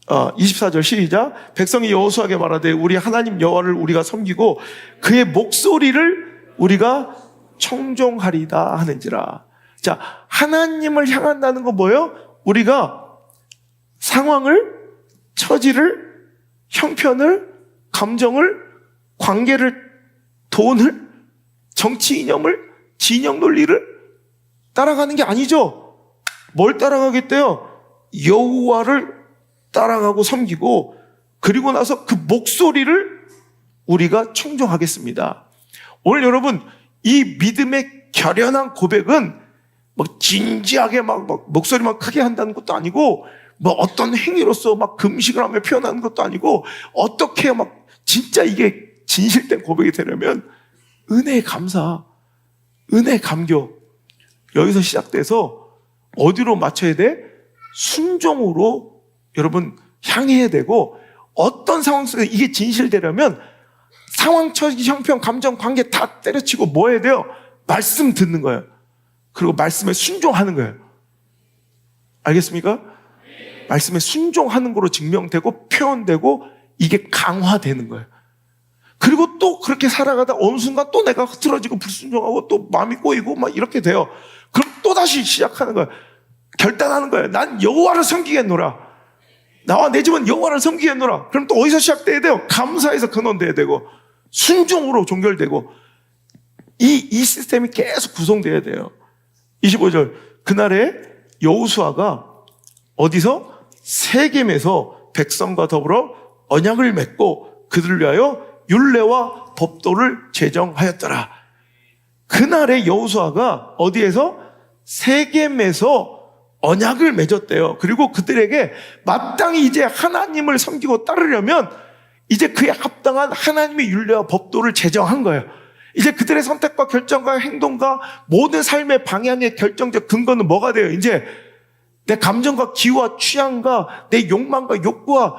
[SPEAKER 1] 24절 시작. 백성이 여호수아에게 말하되 우리 하나님 여호와를 우리가 섬기고 그의 목소리를 우리가 청종하리다 하는지라. 자, 하나님을 향한다는 건 뭐예요? 우리가 상황을, 처지를, 형편을, 감정을, 관계를, 돈을, 정치 이념을, 진영 논리를 따라가는 게 아니죠. 뭘 따라가겠대요? 여호와를 따라가고 섬기고, 그리고 나서 그 목소리를 우리가 청종하겠습니다. 오늘 여러분, 이 믿음의 결연한 고백은 뭐 진지하게 막 목소리만 크게 한다는 것도 아니고, 뭐 어떤 행위로서 막 금식을 하며 표현하는 것도 아니고, 어떻게 막 진짜 이게 진실된 고백이 되려면 은혜의 감사, 은혜의 감격, 여기서 시작돼서 어디로 맞춰야 돼? 순종으로 여러분 향해야 되고, 어떤 상황 속에서 이게 진실되려면 상황, 처지, 형편, 감정, 관계 다 때려치고 뭐 해야 돼요? 말씀 듣는 거예요. 그리고 말씀에 순종하는 거예요. 알겠습니까? 말씀에 순종하는 거로 증명되고 표현되고 이게 강화되는 거예요. 그리고 또 그렇게 살아가다 어느 순간 또 내가 흐트러지고 불순종하고 또 마음이 꼬이고 막 이렇게 돼요. 그럼 또 다시 시작하는 거예요. 결단하는 거예요. 난 여호와를 섬기겠노라. 나와 내 집은 여호와를 섬기겠노라. 그럼 또 어디서 시작돼야 돼요? 감사에서 근원돼야 되고, 순종으로 종결되고, 이 시스템이 계속 구성돼야 돼요. 25절. 그날에 여호수아가 어디서? 세겜에서 백성과 더불어 언약을 맺고 그들을 위하여 율례와 법도를 제정하였더라. 그날에 여호수아가 어디에서? 세겜에서 언약을 맺었대요. 그리고 그들에게 마땅히 이제 하나님을 섬기고 따르려면 이제 그에 합당한 하나님의 율례와 법도를 제정한 거예요. 이제 그들의 선택과 결정과 행동과 모든 삶의 방향의 결정적 근거는 뭐가 돼요? 이제 내 감정과 기호와 취향과 내 욕망과 욕구와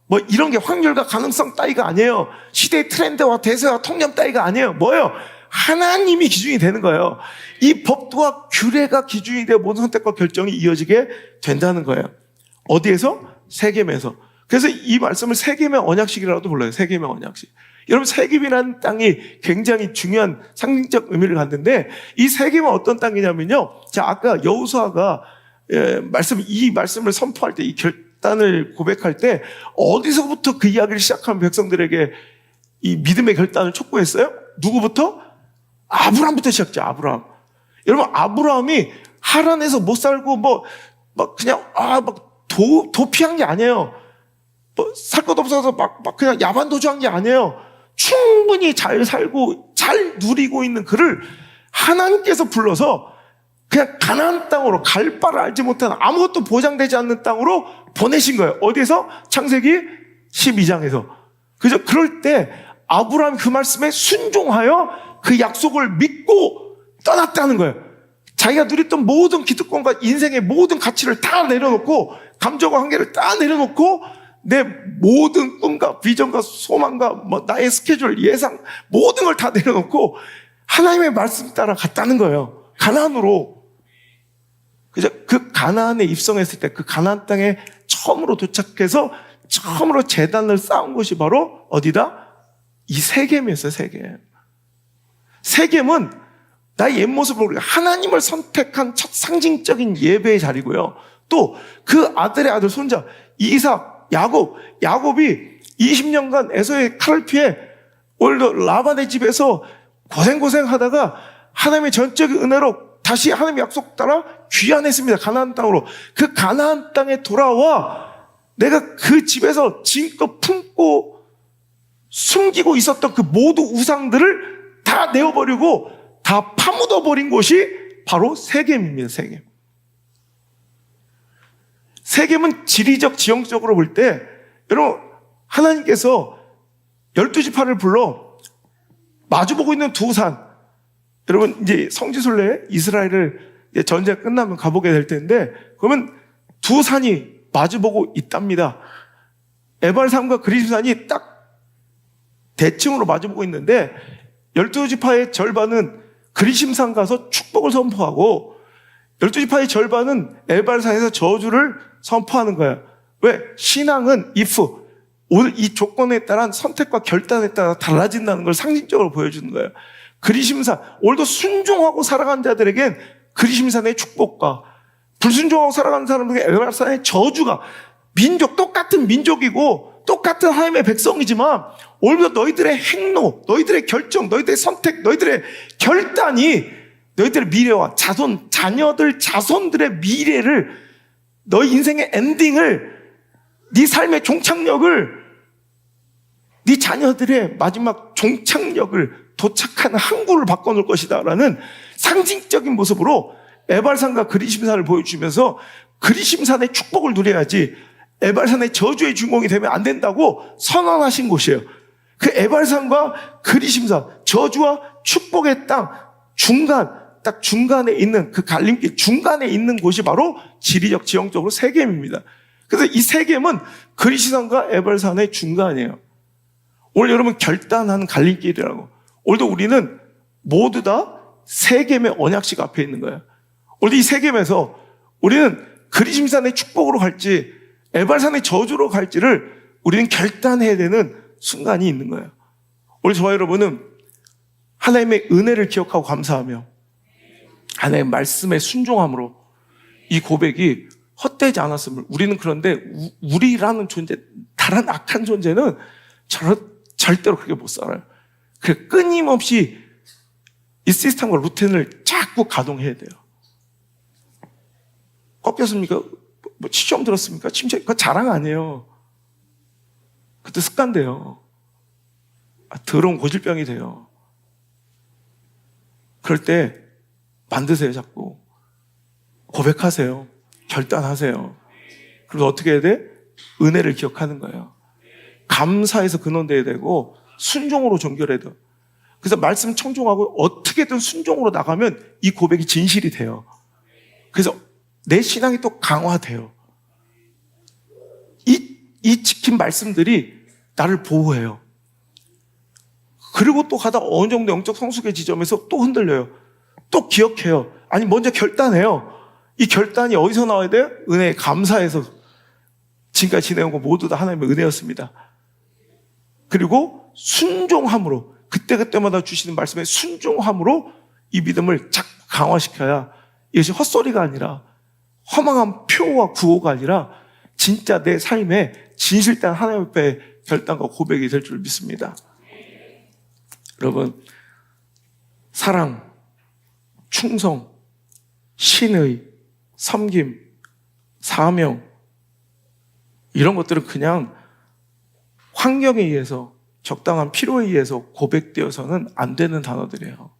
[SPEAKER 1] 뭐 이런 게 확률과 가능성 따위가 아니에요. 시대의 트렌드와 대세와 통념 따위가 아니에요. 뭐예요? 하나님이 기준이 되는 거예요. 이 법과 규례가 기준이 되어 모든 선택과 결정이 이어지게 된다는 거예요. 어디에서? 세겜에서. 그래서 이 말씀을 세겜의 언약식이라고도 불러요. 세겜의 언약식. 여러분, 세겜이라는 땅이 굉장히 중요한 상징적 의미를 갖는데, 이 세겜은 어떤 땅이냐면요. 자, 아까 여호수아가 이 말씀을 선포할 때, 이 결단을 고백할 때 어디서부터 그 이야기를 시작하면 백성들에게 이 믿음의 결단을 촉구했어요? 누구부터? 아브라함부터 시작했죠. 아브라함. 여러분, 아브라함이 하란에서 못 살고 그냥 도피한 게 아니에요. 살 것 없어서 그냥 야반도주한 게 아니에요. 충분히 잘 살고 잘 누리고 있는 그를 하나님께서 불러서 그냥 가나안 땅으로, 갈 바를 알지 못하는 아무것도 보장되지 않는 땅으로 보내신 거예요. 어디에서? 창세기 12장에서. 그죠? 그럴 때 아브라함이 그 말씀에 순종하여 그 약속을 믿고 떠났다는 거예요. 자기가 누렸던 모든 기득권과 인생의 모든 가치를 다 내려놓고, 감정과 한계를 다 내려놓고, 내 모든 꿈과 비전과 소망과 나의 스케줄, 예상, 모든 걸 다 내려놓고 하나님의 말씀 따라 갔다는 거예요. 가나안으로. 그죠? 그 가나안에 입성했을 때 그 가나안 땅에 처음으로 도착해서 처음으로 제단을 쌓은 곳이 바로 어디다? 이 세겜이었어요. 세겜은 나의 옛모습으로 하나님을 선택한 첫 상징적인 예배의 자리고요. 또 그 아들의 아들 손자 이삭, 야곱이 20년간 에서의 칼을 피해 오늘도 라반의 집에서 고생하다가 하나님의 전적인 은혜로 다시 하나님의 약속 따라 귀환했습니다. 가나안 땅으로. 그 가나안 땅에 돌아와 내가 그 집에서 지금껏 품고 숨기고 있었던 그 모든 우상들을 다 내어버리고 다 파묻어버린 곳이 바로 세겜입니다. 세겜은 지리적, 지형적으로 볼 때 여러분 하나님께서 12지파를 불러 마주보고 있는 두 산, 여러분 이제 성지순례 이스라엘을 이제 전쟁 끝나면 가보게 될 텐데 그러면 두 산이 마주보고 있답니다. 에발산과 그리심산이 딱 대칭으로 마주보고 있는데 12지파의 절반은 그리심산 가서 축복을 선포하고 12지파의 절반은 에발산에서 저주를 선포하는 거예요. 왜? 신앙은 if, 오늘 이 조건에 따른 선택과 결단에 따라 달라진다는 걸 상징적으로 보여주는 거예요. 그리심산, 오늘도 순종하고 살아간 자들에겐 그리심산의 축복과 불순종하고 살아가는 사람들에게 에발산의 저주가, 똑같은 민족이고 똑같은 하나님의 백성이지만 오늘도 너희들의 행로, 너희들의 결정, 너희들의 선택, 너희들의 결단이 너희들의 미래와 자녀들, 자손들의 미래를, 너희 인생의 엔딩을, 네 삶의 종착역을, 네 자녀들의 마지막 종착역을 도착하는 항구를 바꿔놓을 것이다 라는 상징적인 모습으로 에발산과 그리심산을 보여주면서 그리심산의 축복을 누려야지 에발산의 저주의 주인공이 되면 안 된다고 선언하신 곳이에요. 그 에발산과 그리심산, 저주와 축복의 땅 딱 중간에 있는 그 갈림길 중간에 있는 곳이 바로 지리적, 지형적으로 세겜입니다. 그래서 이 세겜은 그리심산과 에발산의 중간이에요. 오늘 여러분 결단하는 갈림길이라고. 오늘도 우리는 모두 다 세겜의 언약식 앞에 있는 거예요. 오늘 이 세겜에서 우리는 그리심산의 축복으로 갈지 에발산의 저주로 갈지를 우리는 결단해야 되는 순간이 있는 거예요. 오늘 저와 여러분은 하나님의 은혜를 기억하고 감사하며 하나님의 말씀에 순종함으로 이 고백이 헛되지 않았음을, 우리는 그런데 우리라는 존재, 다른 악한 존재는 절대로 그렇게 못 살아요. 그 끊임없이 이 시스템과 루틴을 자꾸 가동해야 돼요. 꺾였습니까? 시험 들었습니까? 침체, 그거 자랑 아니에요. 그것도 습관돼요. 더러운 고질병이 돼요. 그럴 때 만드세요, 자꾸. 고백하세요. 결단하세요. 그리고 어떻게 해야 돼? 은혜를 기억하는 거예요. 감사해서 근원돼야 되고 순종으로 종결해야 돼요. 그래서 말씀 청종하고 어떻게든 순종으로 나가면 이 고백이 진실이 돼요. 그래서 내 신앙이 또 강화돼요. 이 지킨 말씀들이 나를 보호해요. 그리고 또 가다 어느 정도 영적 성숙의 지점에서 또 흔들려요. 또 기억해요. 아니 먼저 결단해요. 이 결단이 어디서 나와야 돼요? 은혜에 감사해서 지금까지 지내온 거 모두 다 하나님의 은혜였습니다. 그리고 순종함으로, 그때그때마다 주시는 말씀에 순종함으로 이 믿음을 자꾸 강화시켜야 이것이 헛소리가 아니라 허망한 표와 구호가 아니라 진짜 내 삶에 진실된 하나님 앞에 결단과 고백이 될 줄 믿습니다. 여러분, 사랑, 충성, 신의, 섬김, 사명, 이런 것들은 그냥 환경에 의해서, 적당한 필요에 의해서 고백되어서는 안 되는 단어들이에요.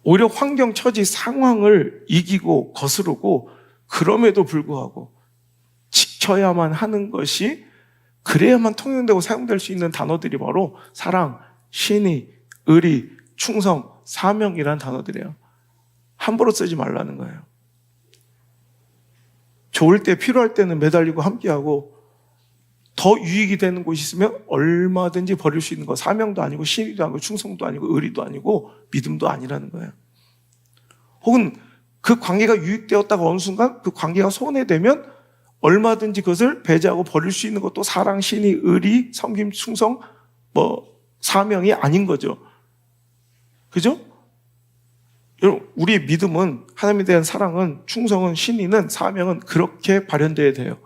[SPEAKER 1] 오히려 환경, 처지, 상황을 이기고 거스르고 그럼에도 불구하고 지켜야만 하는 것이, 그래야만 통용되고 사용될 수 있는 단어들이 바로 사랑, 신의, 의리, 충성, 사명이라는 단어들이에요. 함부로 쓰지 말라는 거예요. 좋을 때, 필요할 때는 매달리고 함께하고, 더 유익이 되는 곳이 있으면 얼마든지 버릴 수 있는 거. 사명도 아니고 신의도 아니고 충성도 아니고 의리도 아니고 믿음도 아니라는 거예요. 혹은 그 관계가 유익되었다가 어느 순간 그 관계가 손해되면 얼마든지 그것을 배제하고 버릴 수 있는 것도 사랑, 신의, 의리, 섬김, 충성, 사명이 아닌 거죠. 그죠? 여러분, 우리의 믿음은, 하나님에 대한 사랑은, 충성은, 신의는, 사명은 그렇게 발현돼야 돼요.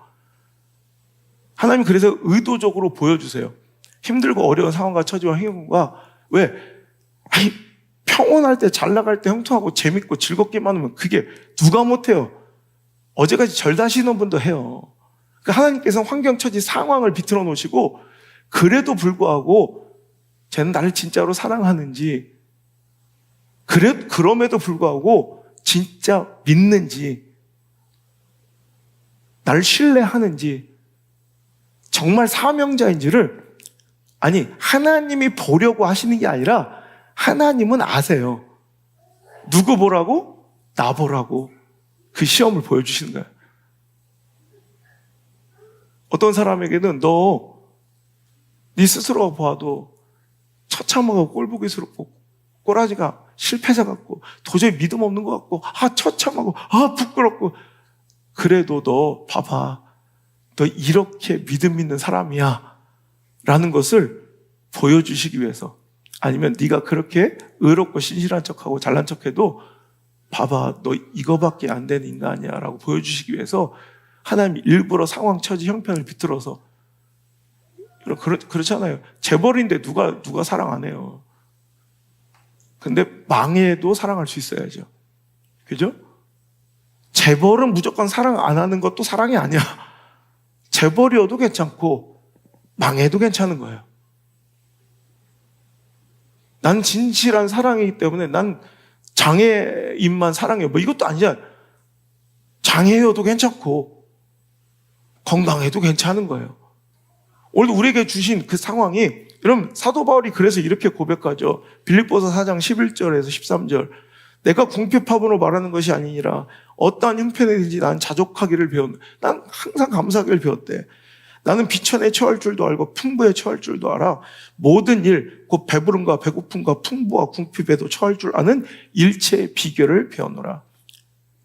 [SPEAKER 1] 하나님 그래서 의도적으로 보여주세요. 힘들고 어려운 상황과 처지와 행동과, 왜? 아니, 평온할 때, 잘 나갈 때 형통하고 재밌고 즐겁게만 하면 그게 누가 못해요? 어제까지 절 다시는 분도 해요. 그러니까 하나님께서는 환경, 처지, 상황을 비틀어 놓으시고, 그래도 불구하고 쟤는 나를 진짜로 사랑하는지, 그럼에도 불구하고 진짜 믿는지, 나를 신뢰하는지, 정말 사명자인지를, 아니, 하나님이 보려고 하시는 게 아니라 하나님은 아세요. 누구 보라고? 나 보라고. 그 시험을 보여주시는 거예요. 어떤 사람에게는 네 스스로가 보아도 처참하고 꼴보기스럽고 꼬라지가 실패자 같고 도저히 믿음 없는 것 같고 처참하고 부끄럽고, 그래도 너 봐봐, 너 이렇게 믿음 있는 사람이야 라는 것을 보여주시기 위해서, 아니면 네가 그렇게 의롭고 신실한 척하고 잘난 척해도 봐봐, 너 이거밖에 안 되는 인간이야 라고 보여주시기 위해서 하나님이 일부러 상황, 처지, 형편을 비틀어서, 그렇잖아요. 재벌인데 누가 사랑 안 해요. 근데 망해도 사랑할 수 있어야죠. 그죠? 재벌은 무조건 사랑 안 하는 것도 사랑이 아니야. 재벌이어도 괜찮고 망해도 괜찮은 거예요. 난 진실한 사랑이기 때문에 난 장애인만 사랑해요. 이것도 아니야. 장애여도 괜찮고 건강해도 괜찮은 거예요. 오늘 우리에게 주신 그 상황이, 여러분, 사도 바울이 그래서 이렇게 고백하죠. 빌립보서 4장 11절에서 13절. 내가 궁핍함으로 말하는 것이 아니니라 어떠한 형편이든지 난 자족하기를 배웠네. 난 항상 감사하기를 배웠대. 나는 비천에 처할 줄도 알고 풍부에 처할 줄도 알아. 모든 일, 곧 배부름과 배고픔과 풍부와 궁핍에도 처할 줄 아는 일체의 비결을 배웠노라.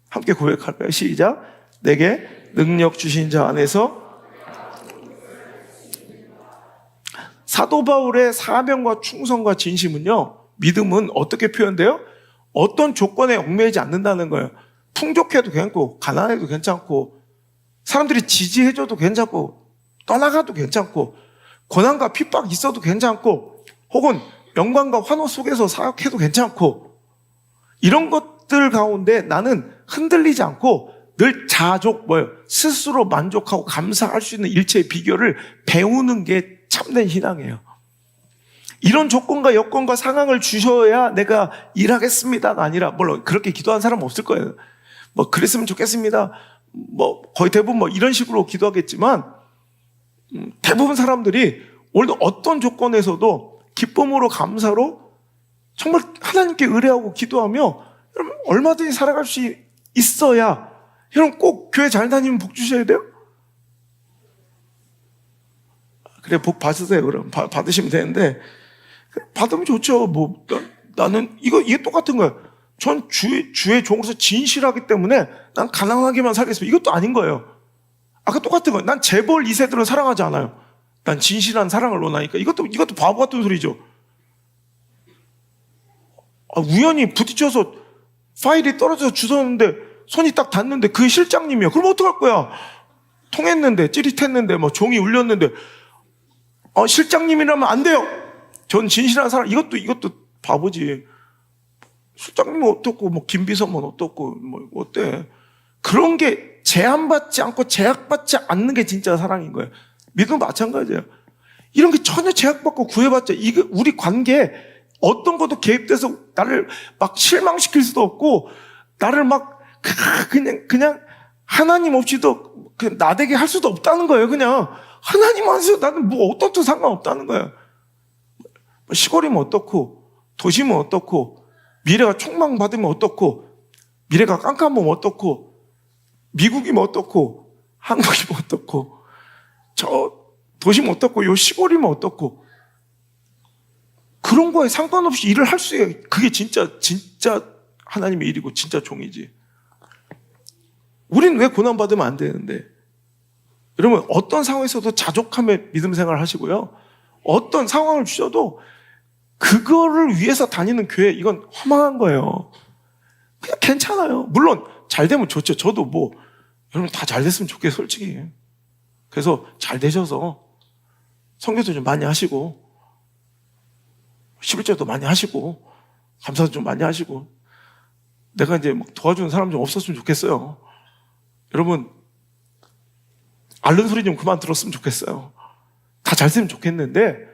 [SPEAKER 1] 함께 고백할까요? 시작. 내게 능력 주신 자 안에서. 사도 바울의 사명과 충성과 진심은요, 믿음은 어떻게 표현돼요? 어떤 조건에 얽매이지 않는다는 거예요. 풍족해도 괜찮고 가난해도 괜찮고 사람들이 지지해줘도 괜찮고 떠나가도 괜찮고 고난과 핍박 있어도 괜찮고 혹은 영광과 환호 속에서 사역해도 괜찮고, 이런 것들 가운데 나는 흔들리지 않고 늘 스스로 만족하고 감사할 수 있는 일체의 비결을 배우는 게 참된 신앙이에요. 이런 조건과 여건과 상황을 주셔야 내가 일하겠습니다가 아니라, 물론 그렇게 기도한 사람은 없을 거예요. 그랬으면 좋겠습니다. 거의 대부분 이런 식으로 기도하겠지만, 대부분 사람들이 오늘도 어떤 조건에서도 기쁨으로 감사로 정말 하나님께 의뢰하고 기도하며, 여러분, 얼마든지 살아갈 수 있어야, 여러분 꼭 교회 잘 다니면 복 주셔야 돼요? 그래, 복 받으세요. 그럼 받으시면 되는데, 받으면 좋죠. 나는 이게 똑같은 거예요. 전 주의 종으로서 진실하기 때문에 난 가난하게만 살겠습니다. 이것도 아닌 거예요. 아까 똑같은 거예요. 난 재벌 2세들은 사랑하지 않아요. 난 진실한 사랑을 원하니까. 이것도 바보 같은 소리죠. 우연히 부딪혀서 파일이 떨어져서 주웠는데 손이 딱 닿는데 그게 실장님이야. 그럼 어떡할 거야? 통했는데, 찌릿했는데, 종이 울렸는데, 실장님이라면 안 돼요. 전 진실한 사람. 이것도 바보지. 실장님은 어떻고, 김비서면 어떻고, 어때? 그런 게 제한받지 않고 제약받지 않는 게 진짜 사랑인 거예요. 믿음은 마찬가지예요. 이런 게 전혀 제약받고 구애받지, 이게 우리 관계에 어떤 것도 개입돼서 나를 막 실망시킬 수도 없고, 나를 막 그냥 하나님 없이도 그냥 나대게 할 수도 없다는 거예요. 그냥 하나님 안에서 나는 어떻든 상관없다는 거예요. 시골이면 어떻고, 도시면 어떻고, 미래가 촉망받으면 어떻고, 미래가 깜깜하면 어떻고, 미국이면 어떻고, 한국이면 어떻고, 저 도시면 어떻고, 요 시골이면 어떻고, 그런 거에 상관없이 일을 할 수 있어요. 그게 진짜 하나님의 일이고 진짜 종이지. 우린 왜 고난받으면 안 되는데? 여러분, 어떤 상황에서도 자족함의 믿음 생활을 하시고요. 어떤 상황을 주셔도 그거를 위해서 다니는 교회, 이건 허망한 거예요. 그냥 괜찮아요. 물론 잘 되면 좋죠. 저도 뭐 여러분 다 잘 됐으면 좋겠어요, 솔직히. 그래서 잘 되셔서 선교도 좀 많이 하시고 11조도 많이 하시고 감사도 좀 많이 하시고 내가 이제 막 도와주는 사람 좀 없었으면 좋겠어요. 여러분 앓는 소리 좀 그만 들었으면 좋겠어요. 다 잘 되면 좋겠는데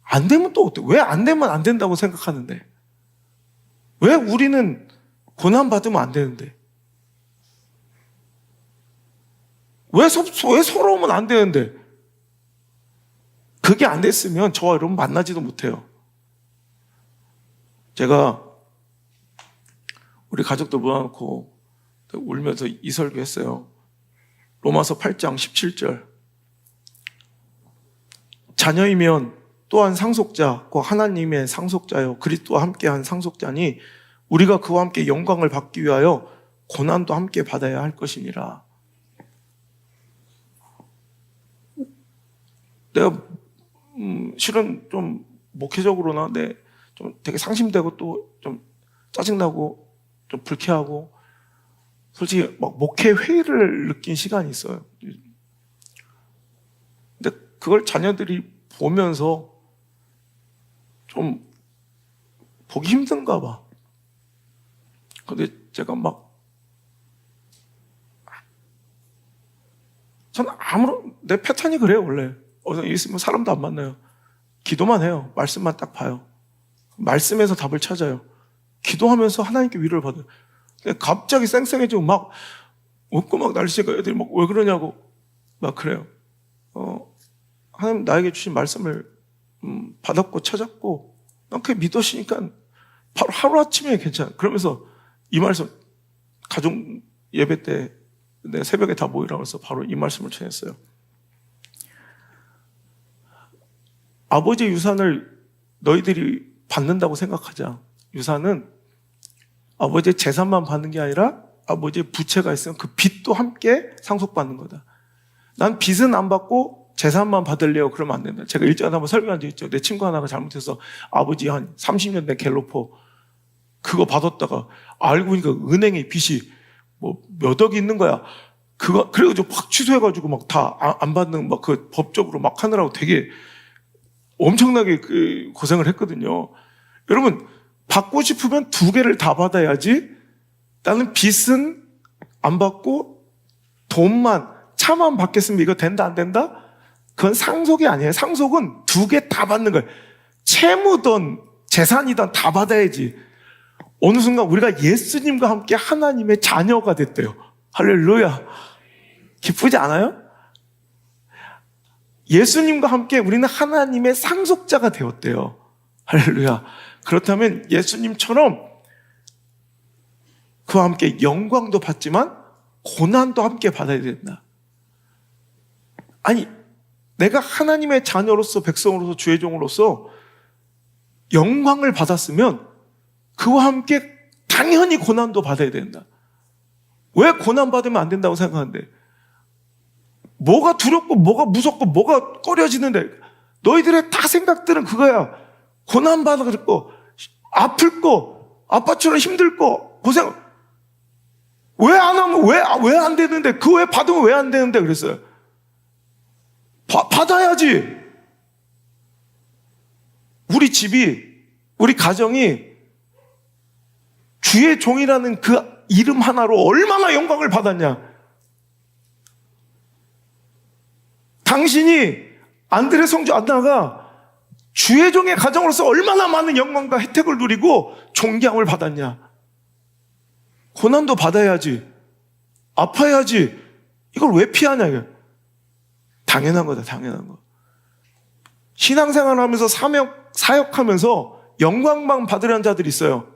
[SPEAKER 1] 안 되면 또 어때? 왜 안 되면 안 된다고 생각하는데? 왜 우리는 고난받으면 안 되는데? 왜 서러우면 안 되는데? 그게 안 됐으면 저와 여러분 만나지도 못해요. 제가 우리 가족들 모아놓고 울면서 이 설교했어요. 로마서 8장 17절. 자녀이면 또한 상속자, 곧 하나님의 상속자요 그리스도와 함께한 상속자니 우리가 그와 함께 영광을 받기 위하여 고난도 함께 받아야 할 것이니라. 내가 실은 좀 목회적으로나 좀 되게 상심되고 또 좀 짜증나고 좀 불쾌하고 솔직히 막 목회 회의를 느낀 시간이 있어요. 근데 그걸 자녀들이 보면서 좀 보기 힘든가 봐. 근데 제가 저는 내 패턴이 그래요, 원래. 어디서 있으면 사람도 안 만나요. 기도만 해요. 말씀만 딱 봐요. 말씀에서 답을 찾아요. 기도하면서 하나님께 위로를 받아요. 근데 갑자기 쌩쌩해지고 막 웃고 막 날씨가 애들이 막 왜 그러냐고 막 그래요. 하나님 나에게 주신 말씀을 받았고 찾았고 난 그게 믿으시니까 바로 하루아침에 괜찮아. 그러면서 이 말씀 가족 예배 때 내 새벽에 다 모이라고 해서 바로 이 말씀을 전했어요. 아버지의 유산을 너희들이 받는다고 생각하자. 유산은 아버지의 재산만 받는 게 아니라 아버지의 부채가 있으면 그 빚도 함께 상속받는 거다. 난 빚은 안 받고 재산만 받으려고 그러면 안 된다. 제가 일전에 한번 설교한 적 있죠. 내 친구 하나가 잘못해서 아버지 한 30년 된 갤로퍼 그거 받았다가 알고 보니까 은행에 빚이 뭐 몇 억이 있는 거야. 그래가지고 확 취소해가지고 막 다 안 받는 막 그 법적으로 막 하느라고 되게 엄청나게 고생을 했거든요. 여러분, 받고 싶으면 두 개를 다 받아야지. 나는 빚은 안 받고 차만 받겠으면 이거 된다 안 된다? 그건 상속이 아니에요. 상속은 두 개 다 받는 거예요. 채무든 재산이든 다 받아야지. 어느 순간 우리가 예수님과 함께 하나님의 자녀가 됐대요. 할렐루야. 기쁘지 않아요? 예수님과 함께 우리는 하나님의 상속자가 되었대요. 할렐루야. 그렇다면 예수님처럼 그와 함께 영광도 받지만 고난도 함께 받아야 된다. 아니, 내가 하나님의 자녀로서 백성으로서 주의 종으로서 영광을 받았으면 그와 함께 당연히 고난도 받아야 된다. 왜 고난 받으면 안 된다고 생각하는데? 뭐가 두렵고 뭐가 무섭고 뭐가 꺼려지는데? 너희들의 다 생각들은 그거야. 고난 받을 거, 아플 거, 아빠처럼 힘들 거, 고생. 왜 안 하면 왜 안 되는데? 그 왜 받으면 왜 안 되는데? 그랬어요. 받아야지. 우리 집이, 우리 가정이 주의 종이라는 그 이름 하나로 얼마나 영광을 받았냐. 당신이 안드레 성주 안나가 주의 종의 가정으로서 얼마나 많은 영광과 혜택을 누리고 존경을 받았냐. 고난도 받아야지. 아파야지. 이걸 왜 피하냐. 이거. 당연한 거다. 당연한 거. 신앙생활 하면서 사역하면서 영광만 받으려는 자들이 있어요.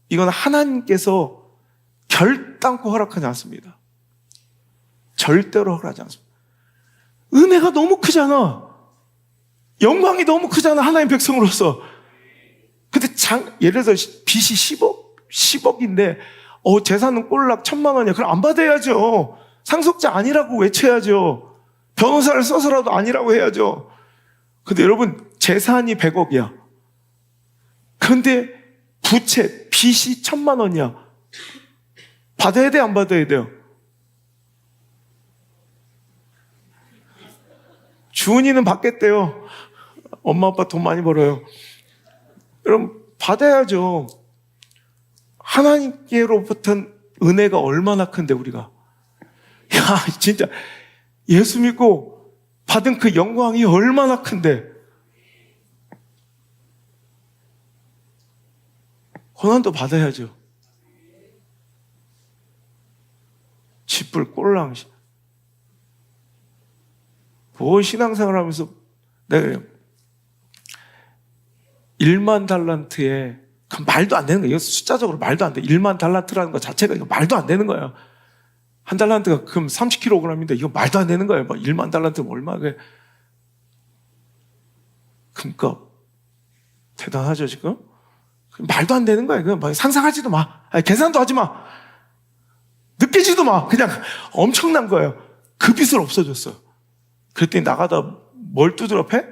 [SPEAKER 1] 이건 하나님께서 결단코 허락하지 않습니다. 절대로 허락하지 않습니다. 은혜가 너무 크잖아. 영광이 너무 크잖아. 하나님 백성으로서. 근데 예를 들어서 빚이 10억, 10억인데 재산은 꼴락 1,000만 원이야. 그럼 안 받아야죠. 상속자 아니라고 외쳐야죠. 변호사를 써서라도 아니라고 해야죠. 근데 여러분, 재산이 100억이야. 그런데 부채, 빚이 1,000만 원이야. 받아야 돼, 안 받아야 돼요? 주은이는 받겠대요. 엄마, 아빠 돈 많이 벌어요. 여러분, 받아야죠. 하나님께로부터는 은혜가 얼마나 큰데, 우리가. 야, 진짜, 예수 믿고 받은 그 영광이 얼마나 큰데. 고난도 받아야죠. 짓불 꼴랑. 뭐 신앙생활 하면서 내가 1만 달란트에 말도 안 되는 거예요. 이거 숫자적으로 말도 안 돼. 1만 달란트라는 것 자체가 이거 말도 안 되는 거예요. 한 달란트가 그럼 30kg인데 이거 말도 안 되는 거예요. 1만 달란트면 얼마나 금값. 대단하죠, 지금? 말도 안 되는 거예요. 그냥 상상하지도 마. 아니, 계산도 하지 마. 느끼지도 마. 그냥 엄청난 거예요. 그 빚을 없어졌어요. 그랬더니 나가다 뭘 두드려 패?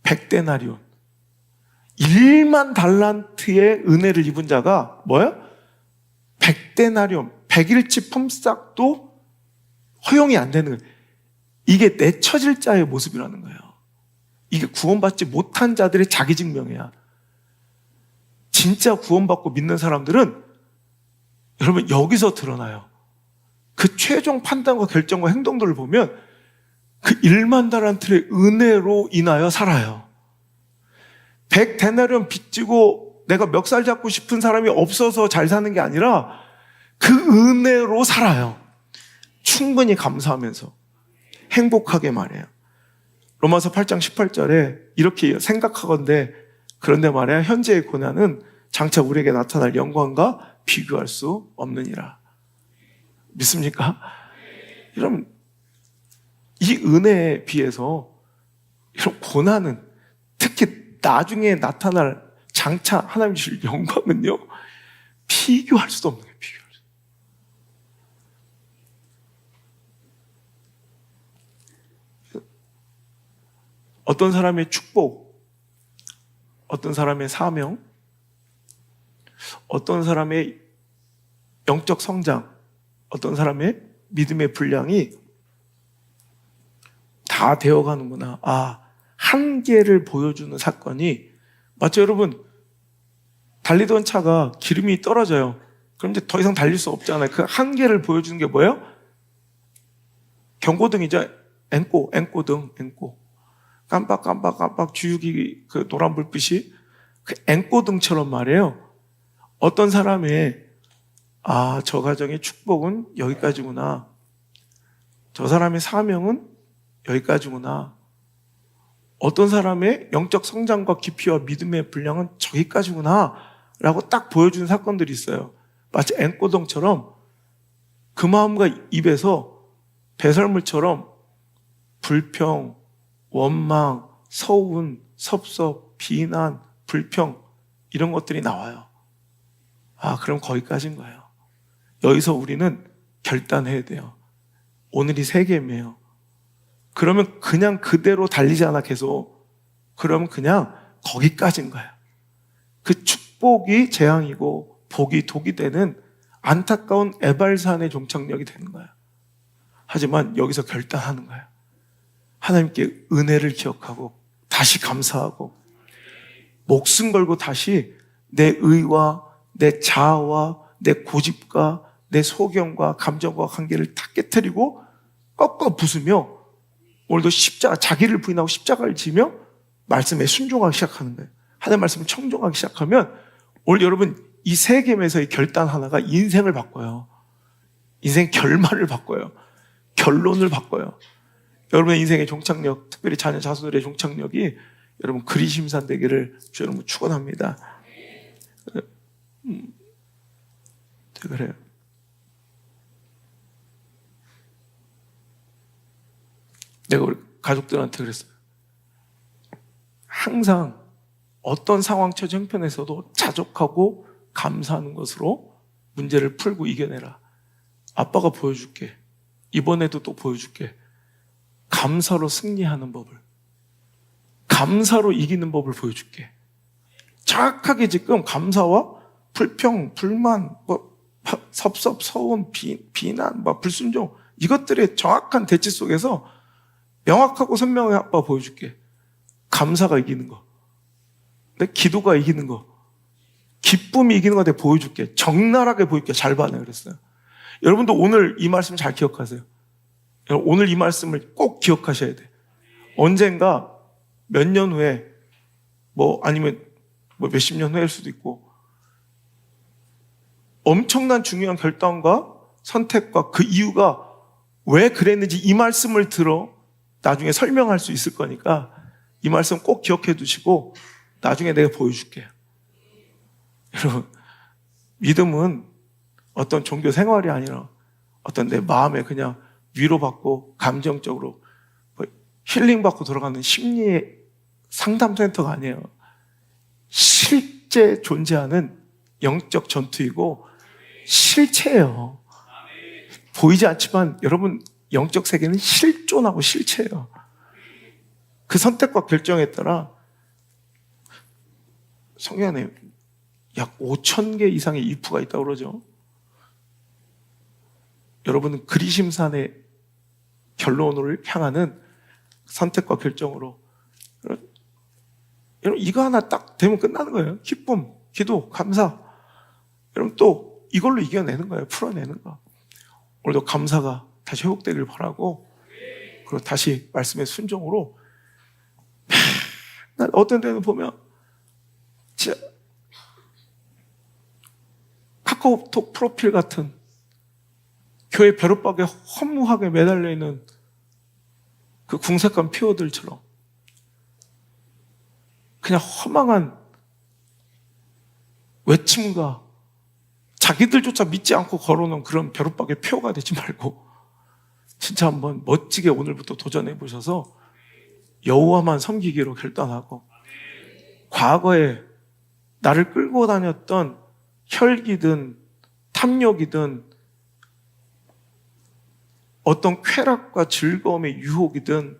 [SPEAKER 1] 100데나리온. 1만 달란트의 은혜를 입은 자가 뭐예요? 100데나리온. 100일치 품삯도 허용이 안 되는 거예요. 이게 내쳐질 자의 모습이라는 거예요. 이게 구원받지 못한 자들의 자기증명이야. 진짜 구원받고 믿는 사람들은 여러분 여기서 드러나요. 그 최종 판단과 결정과 행동들을 보면 그 1만 달란트의 은혜로 인하여 살아요. 100데나리온 빚지고 내가 멱살 잡고 싶은 사람이 없어서 잘 사는 게 아니라 그 은혜로 살아요. 충분히 감사하면서 행복하게 말해요. 로마서 8장 18절에 이렇게 생각하건대 그런데 말이야 현재의 고난은 장차 우리에게 나타날 영광과 비교할 수 없느니라. 믿습니까? 여러분 이 은혜에 비해서 이런 고난은 특히 나중에 나타날 장차 하나님 주실 영광은요 비교할 수도 없는 거예요. 비교할 수. 어떤 사람의 축복, 어떤 사람의 사명, 어떤 사람의 영적 성장, 어떤 사람의 믿음의 분량이 다 되어가는구나. 한계를 보여주는 사건이 맞죠, 여러분? 달리던 차가 기름이 떨어져요. 그럼 이제 더 이상 달릴 수 없잖아요. 그 한계를 보여주는 게 뭐예요? 경고등이죠. 앵꼬등. 깜빡 주유기 그 노란 불빛이 그 앵꼬등처럼 말이에요. 어떤 사람의 저 가정의 축복은 여기까지구나. 저 사람의 사명은 여기까지구나. 어떤 사람의 영적 성장과 깊이와 믿음의 분량은 저기까지구나 라고 딱 보여주는 사건들이 있어요. 마치 앵꼬동처럼 그 마음과 입에서 배설물처럼 불평, 원망, 서운, 섭섭, 비난, 불평 이런 것들이 나와요. 그럼 거기까지인 거예요. 여기서 우리는 결단해야 돼요. 오늘이 세겜이에요. 그러면 그냥 그대로 달리지 않아 계속. 그러면 그냥 거기까지인 거예요. 그 축복이 재앙이고 복이 독이 되는 안타까운 에발산의 종착역이 되는 거예요. 하지만 여기서 결단하는 거예요. 하나님께 은혜를 기억하고 다시 감사하고 목숨 걸고 다시 내 의와 내 자아와 내 고집과 내 소경과 감정과 관계를 다 깨트리고 꺾어 부수며 오늘도 자기를 부인하고 십자가를 지며 말씀에 순종하기 시작하는 거예요. 하나님의 말씀을 청종하기 시작하면 오늘 여러분 이 세겜에서의 결단 하나가 인생을 바꿔요. 인생 결말을 바꿔요. 결론을 바꿔요. 여러분의 인생의 종착역, 특별히 자녀 자손들의 종착역이 여러분 그리심산 되기를 주 여러분 축원합니다. 그래요. 내가 우리 가족들한테 그랬어요. 항상 어떤 상황, 처지, 형편에서도 자족하고 감사하는 것으로 문제를 풀고 이겨내라. 아빠가 보여줄게. 이번에도 또 보여줄게. 감사로 승리하는 법을, 감사로 이기는 법을 보여줄게. 정확하게 지금 감사와 불평, 불만, 섭섭, 서운, 비난, 불순종, 이것들의 정확한 대치 속에서 명확하고 선명하게 아빠 보여줄게. 감사가 이기는 거, 내 기도가 이기는 거, 기쁨이 이기는 거 내가 보여줄게. 적나라하게 보여줄게. 잘 봐내 그랬어요. 여러분도 오늘 이 말씀 잘 기억하세요. 오늘 이 말씀을 꼭 기억하셔야 돼. 언젠가 몇 년 후에, 아니면 몇십 년 후일 수도 있고, 엄청난 중요한 결단과 선택과 그 이유가 왜 그랬는지 이 말씀을 들어 나중에 설명할 수 있을 거니까 이 말씀 꼭 기억해 두시고 나중에 내가 보여줄게요. 여러분, 믿음은 어떤 종교 생활이 아니라 어떤 내 마음에 그냥 위로받고 감정적으로 힐링받고 돌아가는 심리의 상담센터가 아니에요. 실제 존재하는 영적 전투이고 실체예요. 보이지 않지만 여러분 영적 세계는 실존하고 실체예요. 그 선택과 결정에 따라 성경에 약 5,000개 이상의 if가 있다고 그러죠. 여러분은 그리심산의 결론을 향하는 선택과 결정으로, 여러분 이거 하나 딱 되면 끝나는 거예요. 기쁨, 기도, 감사. 여러분 또 이걸로 이겨내는 거예요. 풀어내는 거. 오늘도 감사가 다시 회복되길 바라고, 그리고 다시 말씀의 순종으로, 난 어떤 데는 보면 진짜 카카오톡 프로필 같은 교회 벼룩박에 허무하게 매달려 있는 그 궁색한 피오들처럼 그냥 허망한 외침과 자기들조차 믿지 않고 걸어놓은 그런 벼룩박의 표가 되지 말고 진짜 한번 멋지게 오늘부터 도전해 보셔서 여호와만 섬기기로 결단하고, 과거에 나를 끌고 다녔던 혈기든 탐욕이든 어떤 쾌락과 즐거움의 유혹이든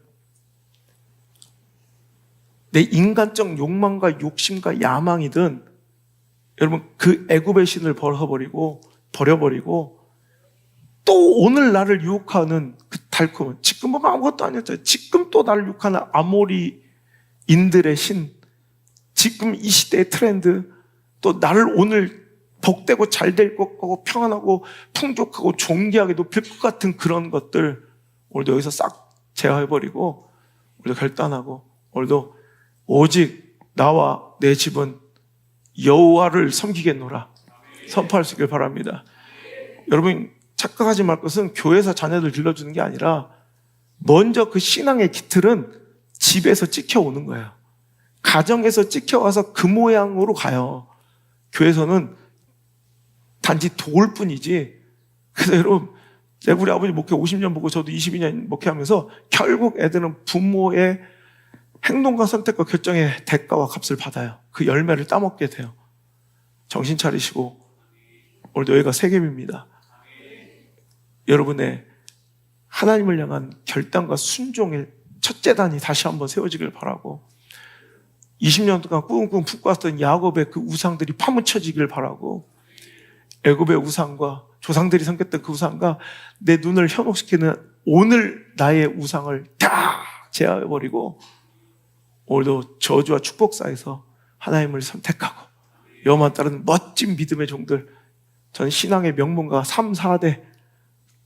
[SPEAKER 1] 내 인간적 욕망과 욕심과 야망이든, 여러분 그 애굽의 신을 버려버리고 또 오늘 나를 유혹하는 그 달콤한, 지금 보면 아무것도 아니었잖아요. 지금 또 나를 유혹하는 아모리인들의 신, 지금 이 시대의 트렌드, 또 나를 오늘 복되고 잘 될 것 같고 평안하고 풍족하고 존귀하게 높일 것 같은 그런 것들 오늘도 여기서 싹 제어해버리고, 오늘도 결단하고 오늘도 오직 나와 내 집은 여호와를 섬기겠노라 선포할 수 있길 바랍니다. 여러분 착각하지 말 것은 교회에서 자녀들 길러주는 게 아니라 먼저 그 신앙의 기틀은 집에서 찍혀오는 거예요. 가정에서 찍혀와서 그 모양으로 가요. 교회에서는 단지 도울 뿐이지. 그래서 여러분, 제가 우리 아버지 목회 50년 보고 저도 22년 목회하면서 결국 애들은 부모의 행동과 선택과 결정의 대가와 값을 받아요. 그 열매를 따먹게 돼요. 정신 차리시고, 오늘도 여기가 세겜입니다. 여러분의 하나님을 향한 결단과 순종의 첫째 단이 다시 한번 세워지길 바라고, 20년 동안 꿍꿍 품고 왔던 야곱의 그 우상들이 파묻혀지길 바라고, 애굽의 우상과 조상들이 섬겼던 그 우상과 내 눈을 현혹시키는 오늘 나의 우상을 다 제어해버리고, 오늘도 저주와 축복 사이에서 하나님을 선택하고 여호와만 따르는 멋진 믿음의 종들, 저는 신앙의 명문가 3, 4대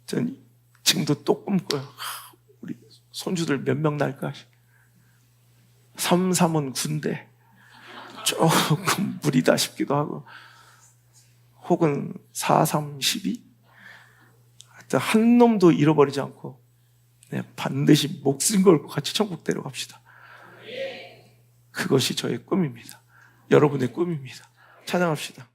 [SPEAKER 1] 저는 지금도 또 꿈꿔요. 우리 손주들 몇 명 날까? 3, 3은 군대, 조금 무리다 싶기도 하고, 혹은 4, 3, 12? 하여튼 한 놈도 잃어버리지 않고 반드시 목숨 걸고 같이 천국 데려갑시다. 그것이 저의 꿈입니다. 여러분의 꿈입니다. 찬양합시다.